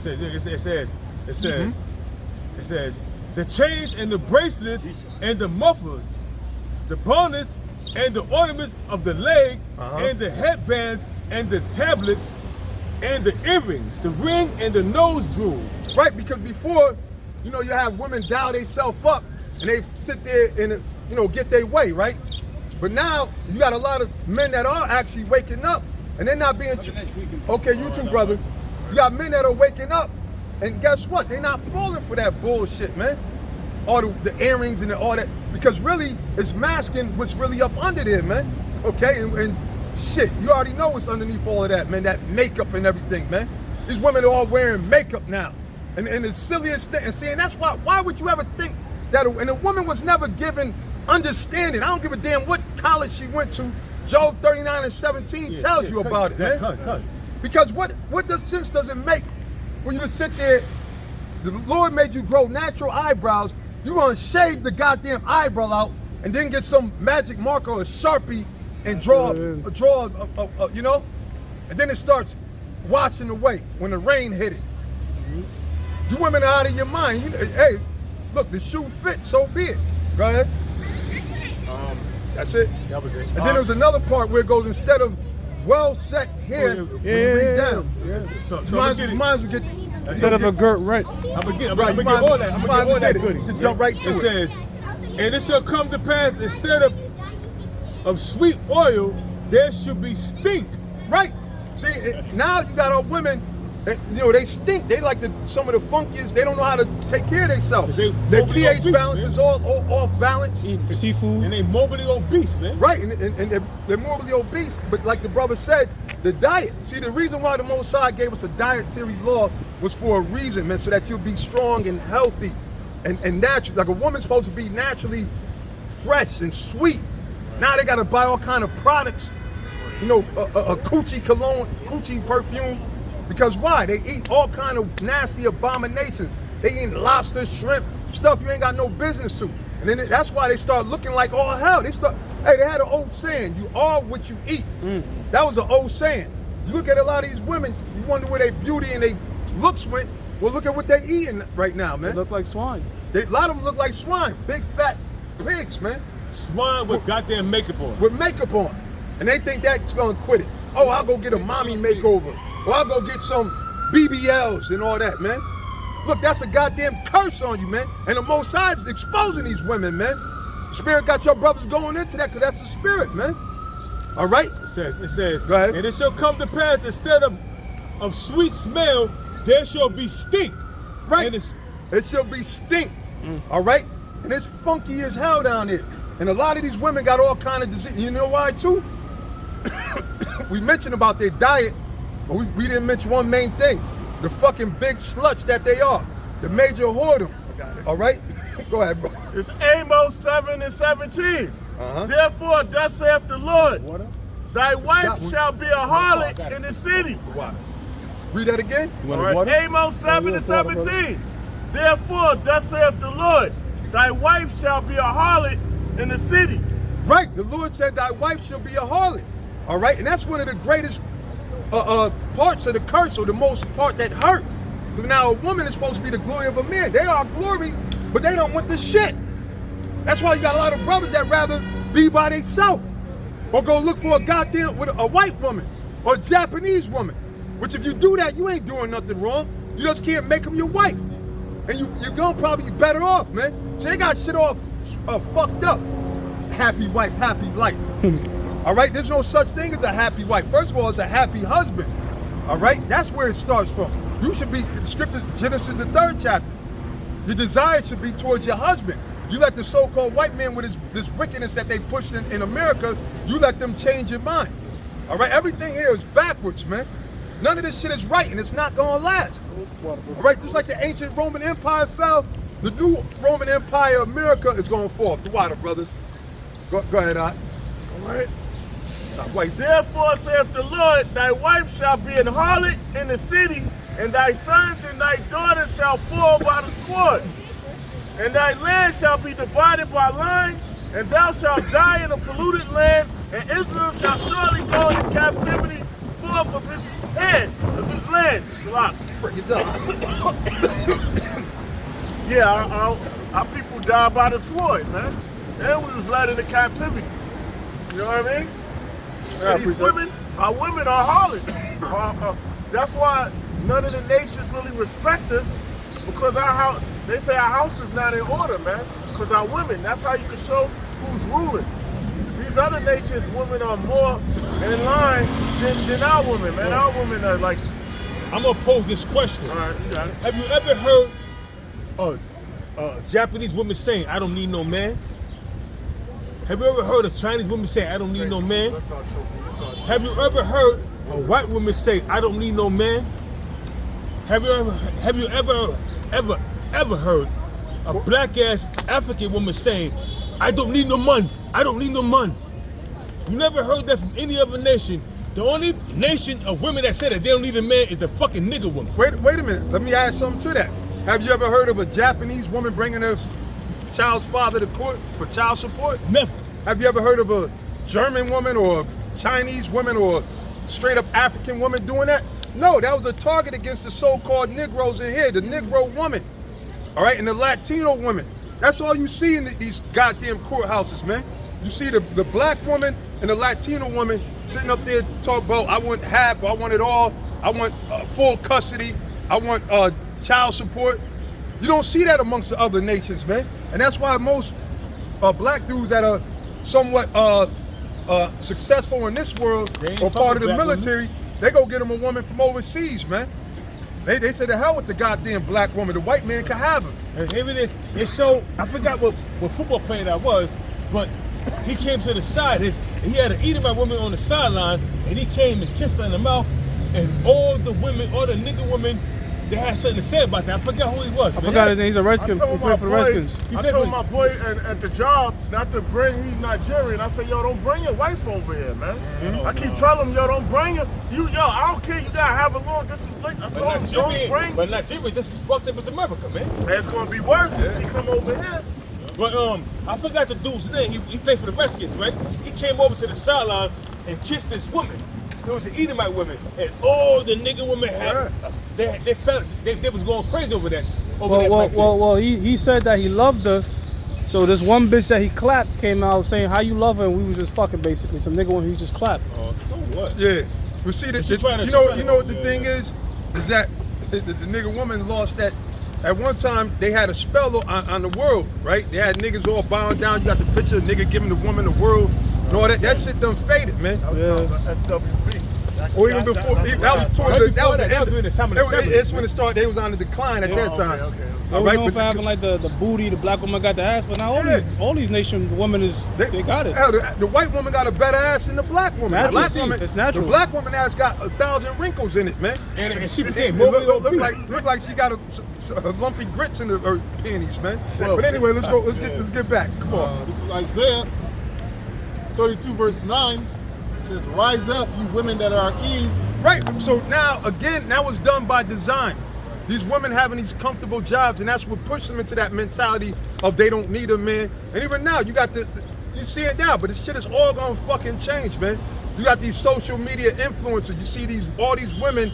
says, the chains and the bracelets and the mufflers, the bonnets and the ornaments of the leg, and the headbands and the tablets and the earrings, the ring and the nose jewels. Right, because before, you know, you have women dial themselves up and they sit there and, you know, get their way, right? But now you got a lot of men that are actually waking up and they're not being, okay, you too, brother. You got men that are waking up and guess what? They're not falling for that bullshit, man. All the earrings and all that, because really it's masking what's really up under there, man. Okay, and shit, you already know what's underneath all of that, man, that makeup and everything, man. These women are all wearing makeup now. And the silliest thing, and seeing that's why would you ever think that, and a woman was never given understanding. I don't give a damn what college she went to. Job 39:17 tells you about it, man. Cut. Because what sense does it make for you to sit there? The Lord made you grow natural eyebrows. You gonna shave the goddamn eyebrow out and then get some magic marker or Sharpie and draw, you know? And then it starts washing away when the rain hit it. You women are out of your mind. Hey, look, the shoe fit, so be it. Go ahead. That's it. That was it. And then there's another part where it goes, instead of well set here, when you read down. So Mines would get. Instead of a girt right. I'm gonna get all that. I'm gonna get all that goodie. Just jump right to it. It says, and it shall come to pass, instead of sweet oil, there should be stink. Right. See, now you got our women, you know, they stink. They like some of the funkiest. They don't know how to take care of themselves. Their pH obese, balance man. is all off balance. Eat seafood. And they morbidly obese, man. Right, and they're morbidly obese. But like the brother said, the diet. See, the reason why the Most High gave us a dietary law was for a reason, man, so that you'll be strong and healthy and natural. Like a woman's supposed to be naturally fresh and sweet. Now they got to buy all kind of products, you know, a coochie cologne, coochie perfume. Because why? They eat all kind of nasty abominations. They eat lobster, shrimp, stuff you ain't got no business to. And then that's why they start looking like all hell. They had an old saying, you are what you eat. That was an old saying. You look at a lot of these women, you wonder where their beauty and their looks went. Well, look at what they eating right now, man. They look like swine. A lot of them look like swine, big fat pigs, man. Swine with goddamn makeup on. With makeup on. And they think that's gonna quit it. Oh, I'll go get a mommy makeover. Or I'll go get some BBLs and all that, man. Look, that's a goddamn curse on you, man. And the Most High is exposing these women, man. The Spirit got your brothers going into that because that's the Spirit, man. All right? It says, go ahead. And it shall come to pass, instead of sweet smell, there shall be stink. Right. And it shall be stink. All right? And it's funky as hell down there. And a lot of these women got all kind of disease. You know why, too? We mentioned about their diet, but we didn't mention one main thing. The fucking big sluts that they are. The major whoredom. All right? Go ahead, bro. It's Amos 7:17. Therefore, thus saith the Lord, thy wife shall be a harlot in the city. Read that again. All right. Amos 7:17. Therefore, thus saith the Lord, thy wife shall be a harlot in the city. Right, the Lord said thy wife shall be a harlot. All right, and that's one of the greatest parts of the curse, or the most part that hurt. Because now a woman is supposed to be the glory of a man. They are glory, but they don't want the shit. That's why you got a lot of brothers that rather be by themselves or go look for a goddamn with a white woman or a Japanese woman. Which if you do that, you ain't doing nothing wrong. You just can't make them your wife. And you're gonna probably be better off, man. So they got shit all fucked up. Happy wife, happy life. All right, there's no such thing as a happy wife. First of all, it's a happy husband. All right, that's where it starts from. You should be, the scripture, Genesis, the 3rd chapter. Your desire should be towards your husband. You let the so-called white man with this wickedness that they push in America, you let them change your mind. All right, everything here is backwards, man. None of this shit is right, and it's not gonna last. All right, just like the ancient Roman Empire fell, the new Roman Empire, America, is gonna fall. The water, brother. Go ahead, Art. All right. Wait. Therefore saith the Lord, thy wife shall be an harlot in the city, and thy sons and thy daughters shall fall by the sword. And thy land shall be divided by line, and thou shalt die in a polluted land, and Israel shall surely go into captivity forth of his head, of his land. Salah. Break it down. Yeah, our people died by the sword, man. And we was led into captivity. You know what I mean? Yeah, These women, our women are harlots. That's why none of the nations really respect us, because they say our house is not in order, man. Because our women, that's how you can show who's ruling. These other nations, women are more in line than our women, man. Our women are like... I'm gonna pose this question. All right, you got it. Have you ever heard a Japanese woman saying, I don't need no man? Have you ever heard a Chinese woman say, I don't need no man? Have you ever heard a white woman say, I don't need no man? Have you ever heard a black ass African woman saying, I don't need no man, I don't need no man? You never heard that from any other nation. The only nation of women that say that they don't need a man is the fucking nigger woman. Wait a minute. Let me add something to that. Have you ever heard of a Japanese woman bringing her child's father to court for child support? Never. Have you ever heard of a German woman or Chinese woman or straight up African woman doing that? No, that was a target against the so-called Negroes in here, the Negro woman. All right, and the Latino woman. That's all you see in these goddamn courthouses, man. You see the black woman and the Latino woman sitting up there talking about, I want half, I want it all, I want full custody, I want child support. You don't see that amongst the other nations, man. And that's why most black dudes that are somewhat successful in this world or part of the military, they go get them a woman from overseas, man. They say the hell with the goddamn black woman. The white man can have her. And here it is. It showed, I forgot what football player that was, but he came to the side. He had an Edomite woman on the sideline, and he came and kissed her in the mouth, and all the nigger women, they had something to say about that. I forgot who he was. I forgot his name. He's a Redskin. He played for the Redskins. I told my boy at the job not to bring, he's Nigerian. I said, yo, don't bring your wife over here, man. Mm-hmm. I keep telling him, yo, don't bring her. I don't care. You gotta have a long distance link. I told him, don't bring. But Nigeria, this is fucked up as America, man. Man, it's gonna be worse if she come over here. But I forgot the dude's name. He played for the Redskins, right? He came over to the sideline and kissed this woman. It was an Edomite woman, and all the nigga women had, they was going crazy over that. Well, he said that he loved her. So this one bitch that he clapped came out saying how you love her, and we was just fucking basically. Some nigga one he just clapped. Oh, so what? Yeah, but see, you know what the thing is that the nigga woman lost that. At one time, they had a spell on the world, right? They had niggas all bowing down. You got the picture of nigga giving the woman the world. And all that shit done faded, man. That was SWV. Or even before, that was towards the it's when it started, they was on the decline at that time. Okay. All right, known for having like the booty, the black woman got the ass, but now all these nation women they got it. Hell, the white woman got a better ass than the black woman. It's natural. The black woman ass got 1,000 wrinkles in it, man. And she became look like she got a lumpy grits in her panties, man. But anyway, let's get back. Come on. This is Isaiah 32 verse 9. It says, rise up, you women that are at ease. Right. So now it's done by design. These women having these comfortable jobs, and that's what pushed them into that mentality of they don't need a man. And even now, you got the You see it now, but this shit is all gonna fucking change, man. You got these social media influencers. You see all these women,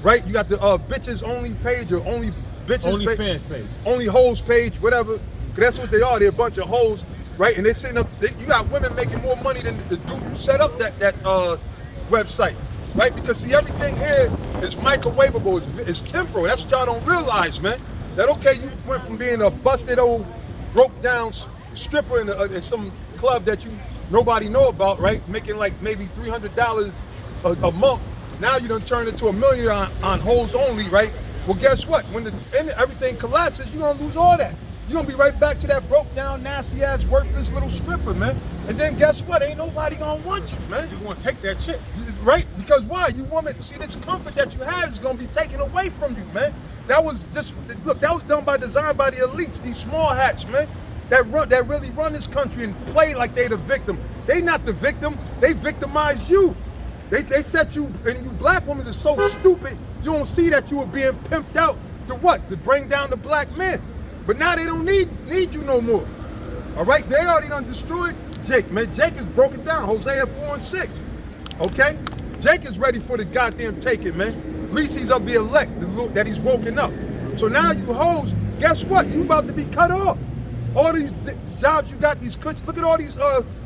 right? You got the bitches only page or only bitches Only fans page. only hoes page, whatever. 'Cause that's what they are. They're a bunch of hoes, right? And they're sitting up. You got women making more money than the dude who set up that website, right? Because see, everything here is microwavable. It's temporal. That's what y'all don't realize, man. That okay, you went from being a busted old, broke down stripper in some club that nobody know about, right? Making like maybe $300 a month. Now you done turned into $1 million on hoes only, right? Well, guess what? When everything collapses, you're gonna lose all that. You're gonna be right back to that broke down, nasty ass, worthless little stripper, man. And then guess what? Ain't nobody gonna want you, man. You gonna take that shit. Right? Because why? You woman, see, this comfort that you had is gonna be taken away from you, man. That was just, look, that was done by design by the elites, these small hats, man. That really run this country and play like they the victim. They not the victim, they victimize you. They set you, and you black women are so stupid, you don't see that you were being pimped out to what? To bring down the black men. But now they don't need you no more. All right, they already done destroyed Jake, man. Jake is broken down, Hosea 4:6. Okay? Jake is ready for the goddamn take it, man. At least he's of the elect, that he's woken up. So now you hoes, guess what? You about to be cut off. All these jobs you got, these cooks, look at all these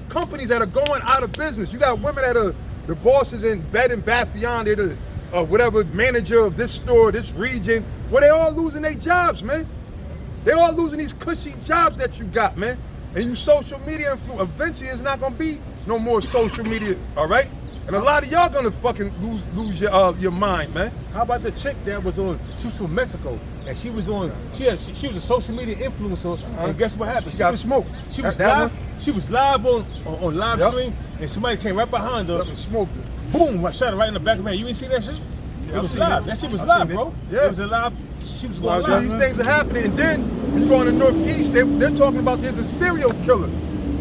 companies that are going out of business. You got women that are the bosses in Bed and Bath Beyond, they're the whatever manager of this store, this region. Well, they all losing their jobs, man. They all losing these cushy jobs that you got, man. And you social media influence, eventually it's not gonna be no more social media, all right? And a lot of y'all gonna fucking lose your mind, man. How about the chick that was on? She was from Mexico, and she was on. She was a social media influencer, and guess what happened? She got smoked. She was That live. She was live on live stream, and somebody came right behind her and smoked her. Boom! I shot her right in the back of her head. You ain't see that shit? It was live. That shit was live, bro. Yeah. It was a live. She was going See, live. these things are happening, and then when you go in the Northeast, they're talking about there's a serial killer.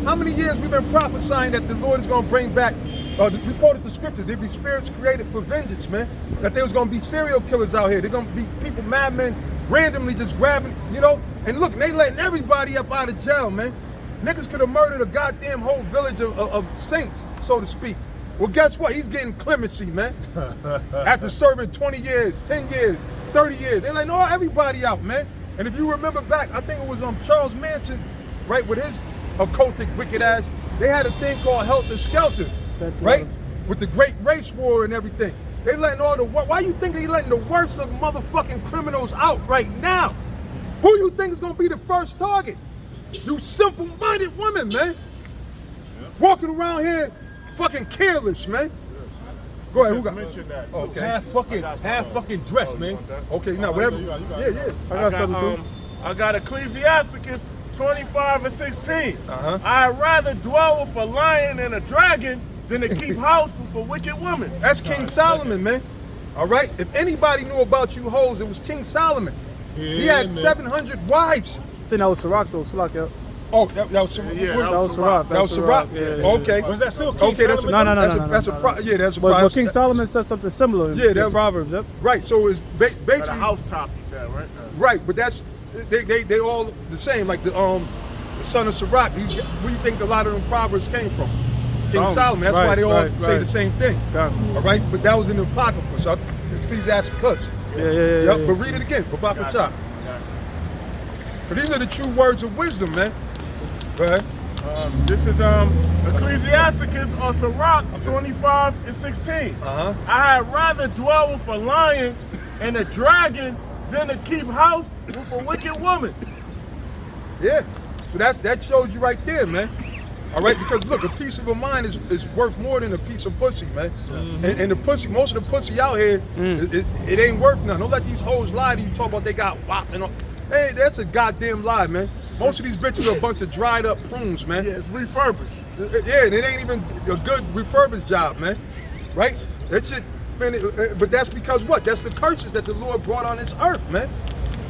How many years we've been prophesying that the Lord is going to bring back, we quoted the scripture, there'd be spirits created for vengeance, man. That there was going to be serial killers out here. They're going to be people, madmen, randomly just grabbing, you know. And look, they letting everybody up out of jail, man. Niggas could have murdered a goddamn whole village of saints, so to speak. Well, guess what? He's getting clemency, man. After serving 20 years, 10 years, 30 years. They're like, no, everybody out, man. And if you remember back, I think it was Charles Manson, right, with his occultic wicked ass, they had a thing called Helter Skelter, right? With the Great Race War and everything. They letting all the, why you think they letting the worst of motherfucking criminals out right now? Who you think is gonna be the first target? You simple-minded women, man. Walking around here fucking careless, man. Go ahead, who got that? Okay. Half fucking dressed, man. Okay, now whatever. Yeah. I got something too. I got Ecclesiasticus 25:16. Uh-huh. I'd rather dwell with a lion and a dragon than to keep house with a wicked woman. That's King Solomon, man. All right? If anybody knew about you hoes, it was King Solomon. He had 700 wives. I think that was Ciroc though. Ciroc, yeah. Oh, that was Ciroc. Yeah, That was Ciroc. That was Ciroc? Yeah. Okay. Was that still King Okay, that's Solomon? No. that's a But prize. King Solomon said something similar in that- Proverbs, yep. Right, so it's At a basically housetop, he said, right? right, but that's they all the same. Like the son of Ciroc. Where you think a lot of them proverbs came from? King Solomon. That's why they all say the same thing. Got it. All right, but that was in the Apocrypha. So please ask us. Yeah. But read it again. Babaka Chop. But these are the true words of wisdom, man. Go ahead. This is Ecclesiasticus or Sirach 25:16. Uh-huh. I had rather dwell with a lion and a dragon than to keep house with a wicked woman. Yeah. So that shows you right there, man. All right, because look, a piece of a mind is worth more than a piece of pussy, man. Mm-hmm. And the pussy, most of the pussy out here, it ain't worth nothing. Don't let these hoes lie to you. Talk about they got wop and all. Hey, that's a goddamn lie, man. Most of these bitches are a bunch of dried up prunes, man. Yeah, it's refurbished. Yeah, and it ain't even a good refurbished job, man. Right? That shit, man. But that's because what? That's the curses that the Lord brought on this earth, man.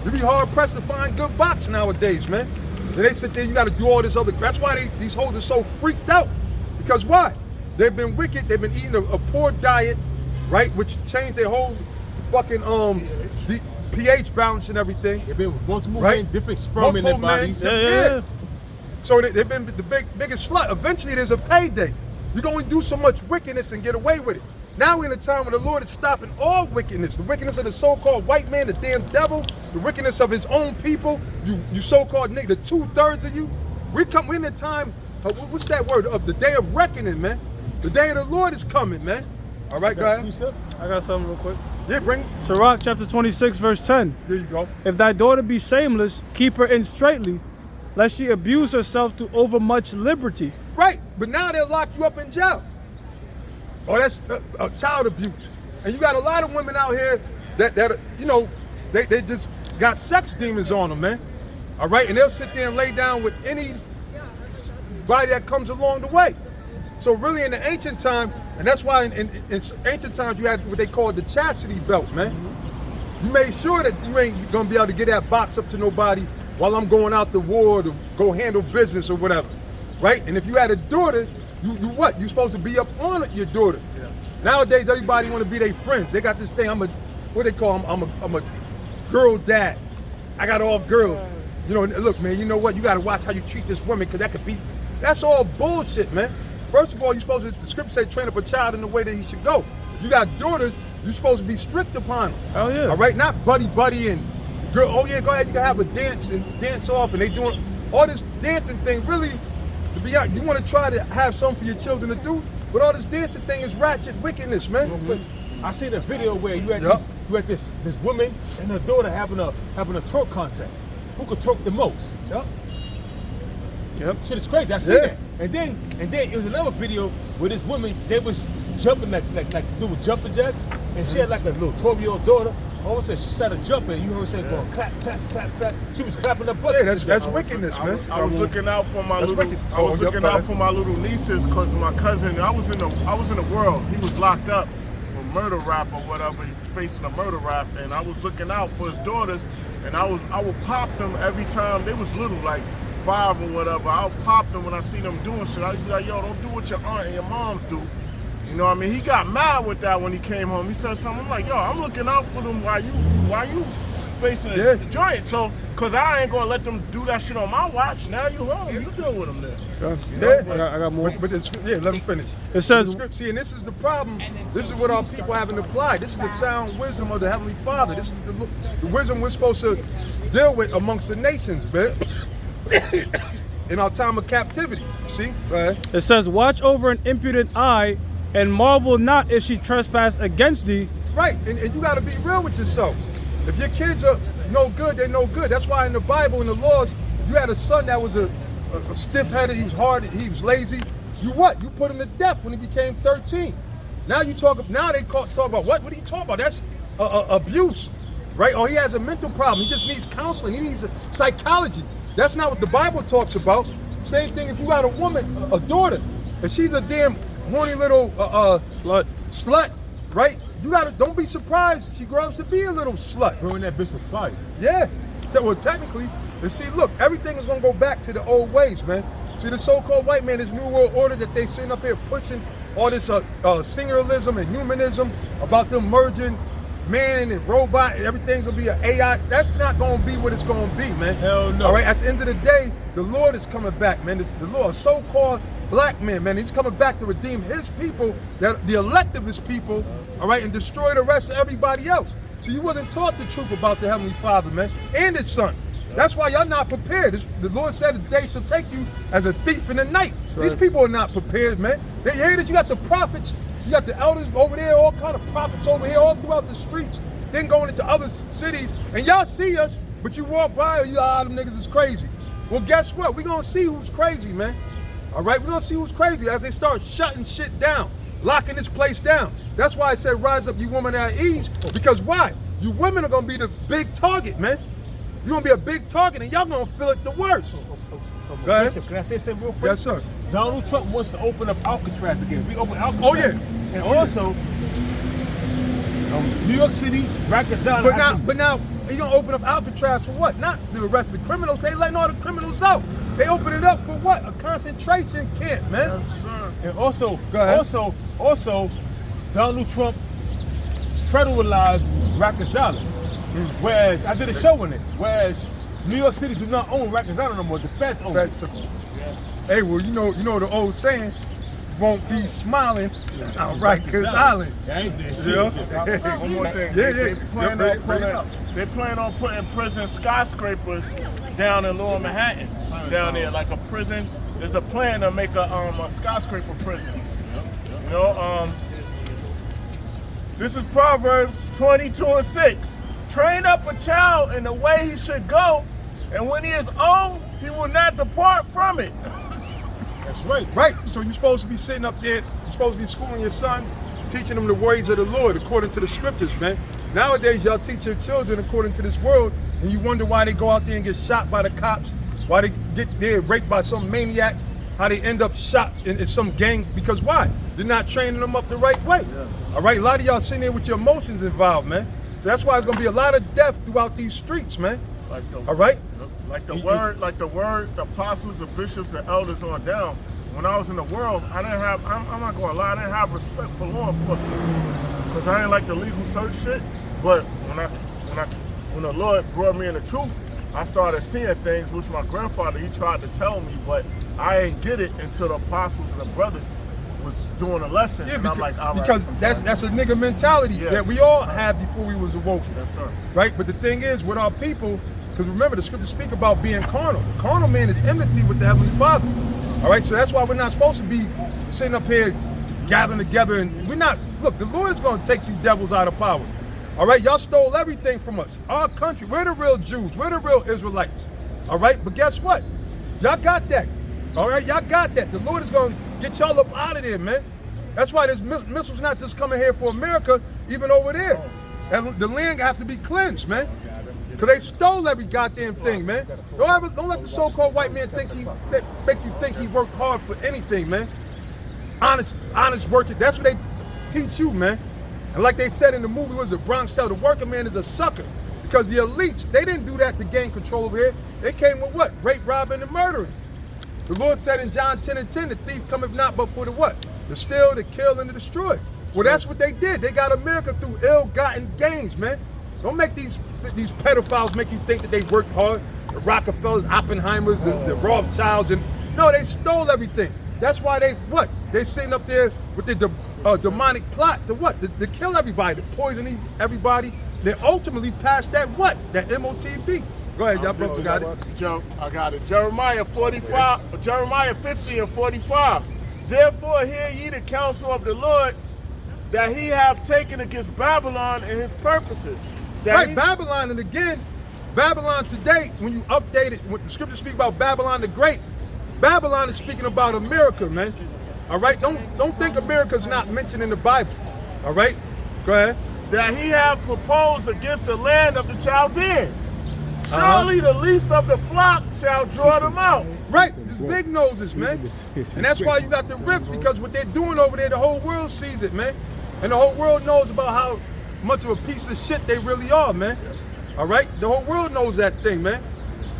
You be hard pressed to find good box nowadays, man. And they sit there, you got to do all this other. That's why these hoes are so freaked out. Because why? They've been wicked. They've been eating a poor diet, right? Which changed their whole fucking the pH balance and everything. They've been with multiple Right? men, different sperm in their Multiple men. bodies. Yeah. So they've been the biggest slut. Eventually, there's a payday. You can only do so much wickedness and get away with it. Now we're in a time when the Lord is stopping all wickedness. The wickedness of the so-called white man, the damn devil, the wickedness of his own people, you so-called nigga, the 2/3 of you. We're in a time, what's that word? Of the day of reckoning, man. The day of the Lord is coming, man. All right, go ahead. I got something real quick. Yeah, bring. Sirach chapter 26, verse 10. There you go. If thy daughter be shameless, keep her in straitly, lest she abuse herself to overmuch liberty. Right, but now they'll lock you up in jail. Oh, that's child abuse. And you got a lot of women out here that you know, they just got sex demons on them, man. All right, and they'll sit there and lay down with anybody that comes along the way. So really in the ancient time, and that's why in ancient times you had what they called the chastity belt, man. You made sure that you ain't gonna be able to get that box up to nobody while I'm going out to war to go handle business or whatever, right? And if you had a daughter, you what? You supposed to be up on your daughter. Yeah. Nowadays, everybody want to be their friends. They got this thing. I'm a girl dad. I got all girls. You know, look, man. You know what? You got to watch how you treat this woman because that could be. That's all bullshit, man. First of all, you're supposed to. The scripture say train up a child in the way that he should go. If you got daughters, you're supposed to be strict upon them. Oh yeah. All right, not buddy and girl. Oh yeah, go ahead. You can have a dance and dance off, and they doing all this dancing thing. Really. To be honest, you want to try to have something for your children to do, but all this dancing thing is ratchet wickedness, man. I seen a video where you had this woman and her daughter having a twerk contest. Who could twerk the most? Yep. Shit is crazy. I seen that. And then it was another video where this woman, they was jumping like doing jumping jacks, and she had like a little 12-year-old daughter. All of a sudden, she started jumping. You heard her say, "Going clap, clap, clap, clap." She was clapping her butt. Yeah, that's wickedness, man. I was looking out for my little nieces because my cousin. I was in the world. He was locked up for murder rap or whatever. He's facing a murder rap, and I was looking out for his daughters. And I would pop them every time they was little, like 5 or whatever. I'll pop them when I see them doing shit. I'd be like, "Yo, don't do what your aunt and your moms do." You know what I mean? He got mad with that when he came home. He said something. I'm like, "Yo, I'm looking out for them while you facing the joint. So, cause I ain't gonna let them do that shit on my watch. Now you home, you deal with them then." I got more. But let me finish. It says, see, and this is the problem. This is what our people haven't applied. This is the sound wisdom of the Heavenly Father. This is the wisdom we're supposed to deal with amongst the nations, man. In our time of captivity. See? Right. It says, watch over an impudent eye, and marvel not if she trespass against thee. Right, and you got to be real with yourself. If your kids are no good, they're no good. That's why in the Bible, in the laws, you had a son that was a stiff-headed, he was hard, he was lazy. You what? You put him to death when he became 13. Now they talk about what? What are you talking about? That's abuse, right? Or he has a mental problem. He just needs counseling. He needs psychology. That's not what the Bible talks about. Same thing if you got a woman, a daughter, and she's a damn horny little slut, right? You don't be surprised she grows to be a little slut. Burn that bitch with fire. Yeah. Well, technically, and see, look, everything is gonna go back to the old ways, man. See, the so-called white man, this new world order that they sitting up here pushing all this singularism and humanism about them merging man and robot and everything's gonna be an AI. That's not gonna be what it's gonna be, man. Hell no. All right, at the end of the day, the Lord is coming back, man. The Lord, so-called black man, he's coming back to redeem his people, that the elect of his people, all right, and destroy the rest of everybody else. So you wasn't taught the truth about the Heavenly Father, man, and his son. That's why y'all not prepared. The Lord said the day shall take you as a thief in the night. Right. These people are not prepared, man. You hear this? You got the prophets, you got the elders over there, all kind of prophets over here, all throughout the streets, then going into other cities, and y'all see us, but you walk by and you them niggas is crazy. Well, guess what? We're gonna see who's crazy, man. All right, we're gonna see who's crazy as they start shutting shit down, locking this place down. That's why I said rise up, you women at ease, because why? You women are gonna be the big target, man. You're gonna be a big target and y'all gonna feel it the worst. Go ahead. Listen, can I say something real quick? Yes, sir. Donald Trump wants to open up Alcatraz again. We open Alcatraz. Oh, yeah. And also, New York City, Rikers Island. But now, he gonna open up Alcatraz for what? Not the arrested criminals. They letting all the criminals out. They open it up for what? A concentration camp, man. Yes, sir. And also, go ahead. Also, Donald Trump federalized Rikers Island. Whereas I did a show on it. Whereas New York City do not own Rikers Island no more. The feds own it. Hey, well, you know the old saying, won't be smiling, Rikers Island. Ain't this Yeah. One more thing. Yeah, They bring it up. plan on putting prison skyscrapers down in Lower Manhattan, down there, like a prison. There's a plan to make a skyscraper prison. You know, this is Proverbs 22:6. Train up a child in the way he should go, and when he is old, he will not depart from it. That's right. Right. So you're supposed to be sitting up there, you're supposed to be schooling your sons, teaching them the ways of the Lord according to the scriptures, man. Nowadays, y'all teach your children according to this world, and you wonder why they go out there and get shot by the cops, why they get there raped by some maniac, how they end up shot in some gang. Because why? They're not training them up the right way. Yeah. All right? A lot of y'all sitting there with your emotions involved, man. So that's why it's going to be a lot of death throughout these streets, man. All right? Like the word, the apostles, the bishops, the elders on down. When I was in the world, I didn't have, I'm not gonna lie, I didn't have respect for law enforcement. Because I didn't like the legal search shit. But when the Lord brought me in the truth, I started seeing things which my grandfather, he tried to tell me, but I didn't get it until the apostles and the brothers was doing the lessons. Yeah, and I'm like, all right. Because that's a nigga mentality that we all had before we was awoken. Yes, sir. Right? But the thing is, with our people, because remember, the scriptures speak about being carnal. The carnal man is enmity with the Heavenly Father. All right? So that's why we're not supposed to be sitting up here gathering together. And we're not, look, the Lord is going to take you devils out of power. All right? Y'all stole everything from us. Our country, we're the real Jews. We're the real Israelites. All right? But guess what? Y'all got that. All right? Y'all got that. The Lord is going to get y'all up out of there, man. That's why this missiles not just coming here for America, even over there. And the land have to be cleansed, man. Because they stole every goddamn thing, man. Don't let the so-called white man make you think he worked hard for anything, man. Honest working. That's what they teach you, man. And like they said in the movie, was it Bronx Tale? The working man is a sucker. Because the elites, they didn't do that to gain control over here. They came with what? Rape, robbing, and murdering. The Lord said in John 10:10, the thief cometh not but for the what? To steal, to kill, and to destroy. Well, that's what they did. They got America through ill-gotten gains, man. Don't make these pedophiles make you think that they worked hard. The Rockefellers, Oppenheimers, the Rothschilds, and no, they stole everything. That's why they sitting up there with the demonic plot to what? To kill everybody, to poison everybody. They ultimately passed that what? That MOTB. Go ahead, y'all brothers got it. I got it. Jeremiah 50 and 45. Therefore hear ye the counsel of the Lord that he hath taken against Babylon and his purposes. Right, Babylon, and again, Babylon today, when you update it, when the scriptures speak about Babylon the Great, Babylon is speaking about America, man. All right, don't think America's not mentioned in the Bible. All right, go ahead. That he hath proposed against the land of the Chaldeans. Surely the least of the flock shall draw them out. Right, the big noses, man. And that's why you got the rift, because what they're doing over there, the whole world sees it, man. And the whole world knows about how much of a piece of shit they really are, man. All right? The whole world knows that thing, man.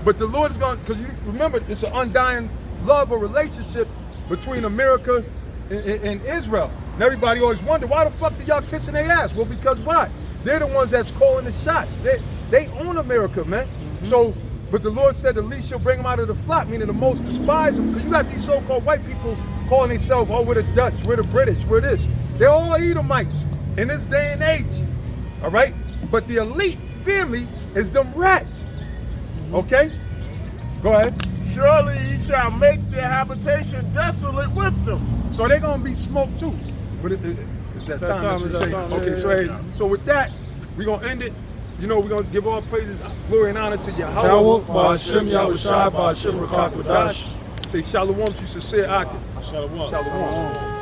But the Lord is going, because you remember, it's an undying love or relationship between America and Israel. And everybody always wonder, why the fuck do y'all kissing their ass? Well, because why? They're the ones that's calling the shots. They own America, man. Mm-hmm. So, but the Lord said the least you'll bring them out of the flock, meaning the most despise them. Because you got these so-called white people calling themselves, oh, we're the Dutch, we're the British, we're this. They're all Edomites in this day and age. All right? But the elite family is them rats. Okay? Go ahead. Surely he shall make their habitation desolate with them. So they're going to be smoked too. But it's that time. Okay, so with that, we're going to end it. You know, we're going to give all praises, glory, and honor to Yahweh. Ba'ashem Yahushai, Ba'ashem Rakakwadash. Say shalom to sincere Akim. Shalom. Shalom.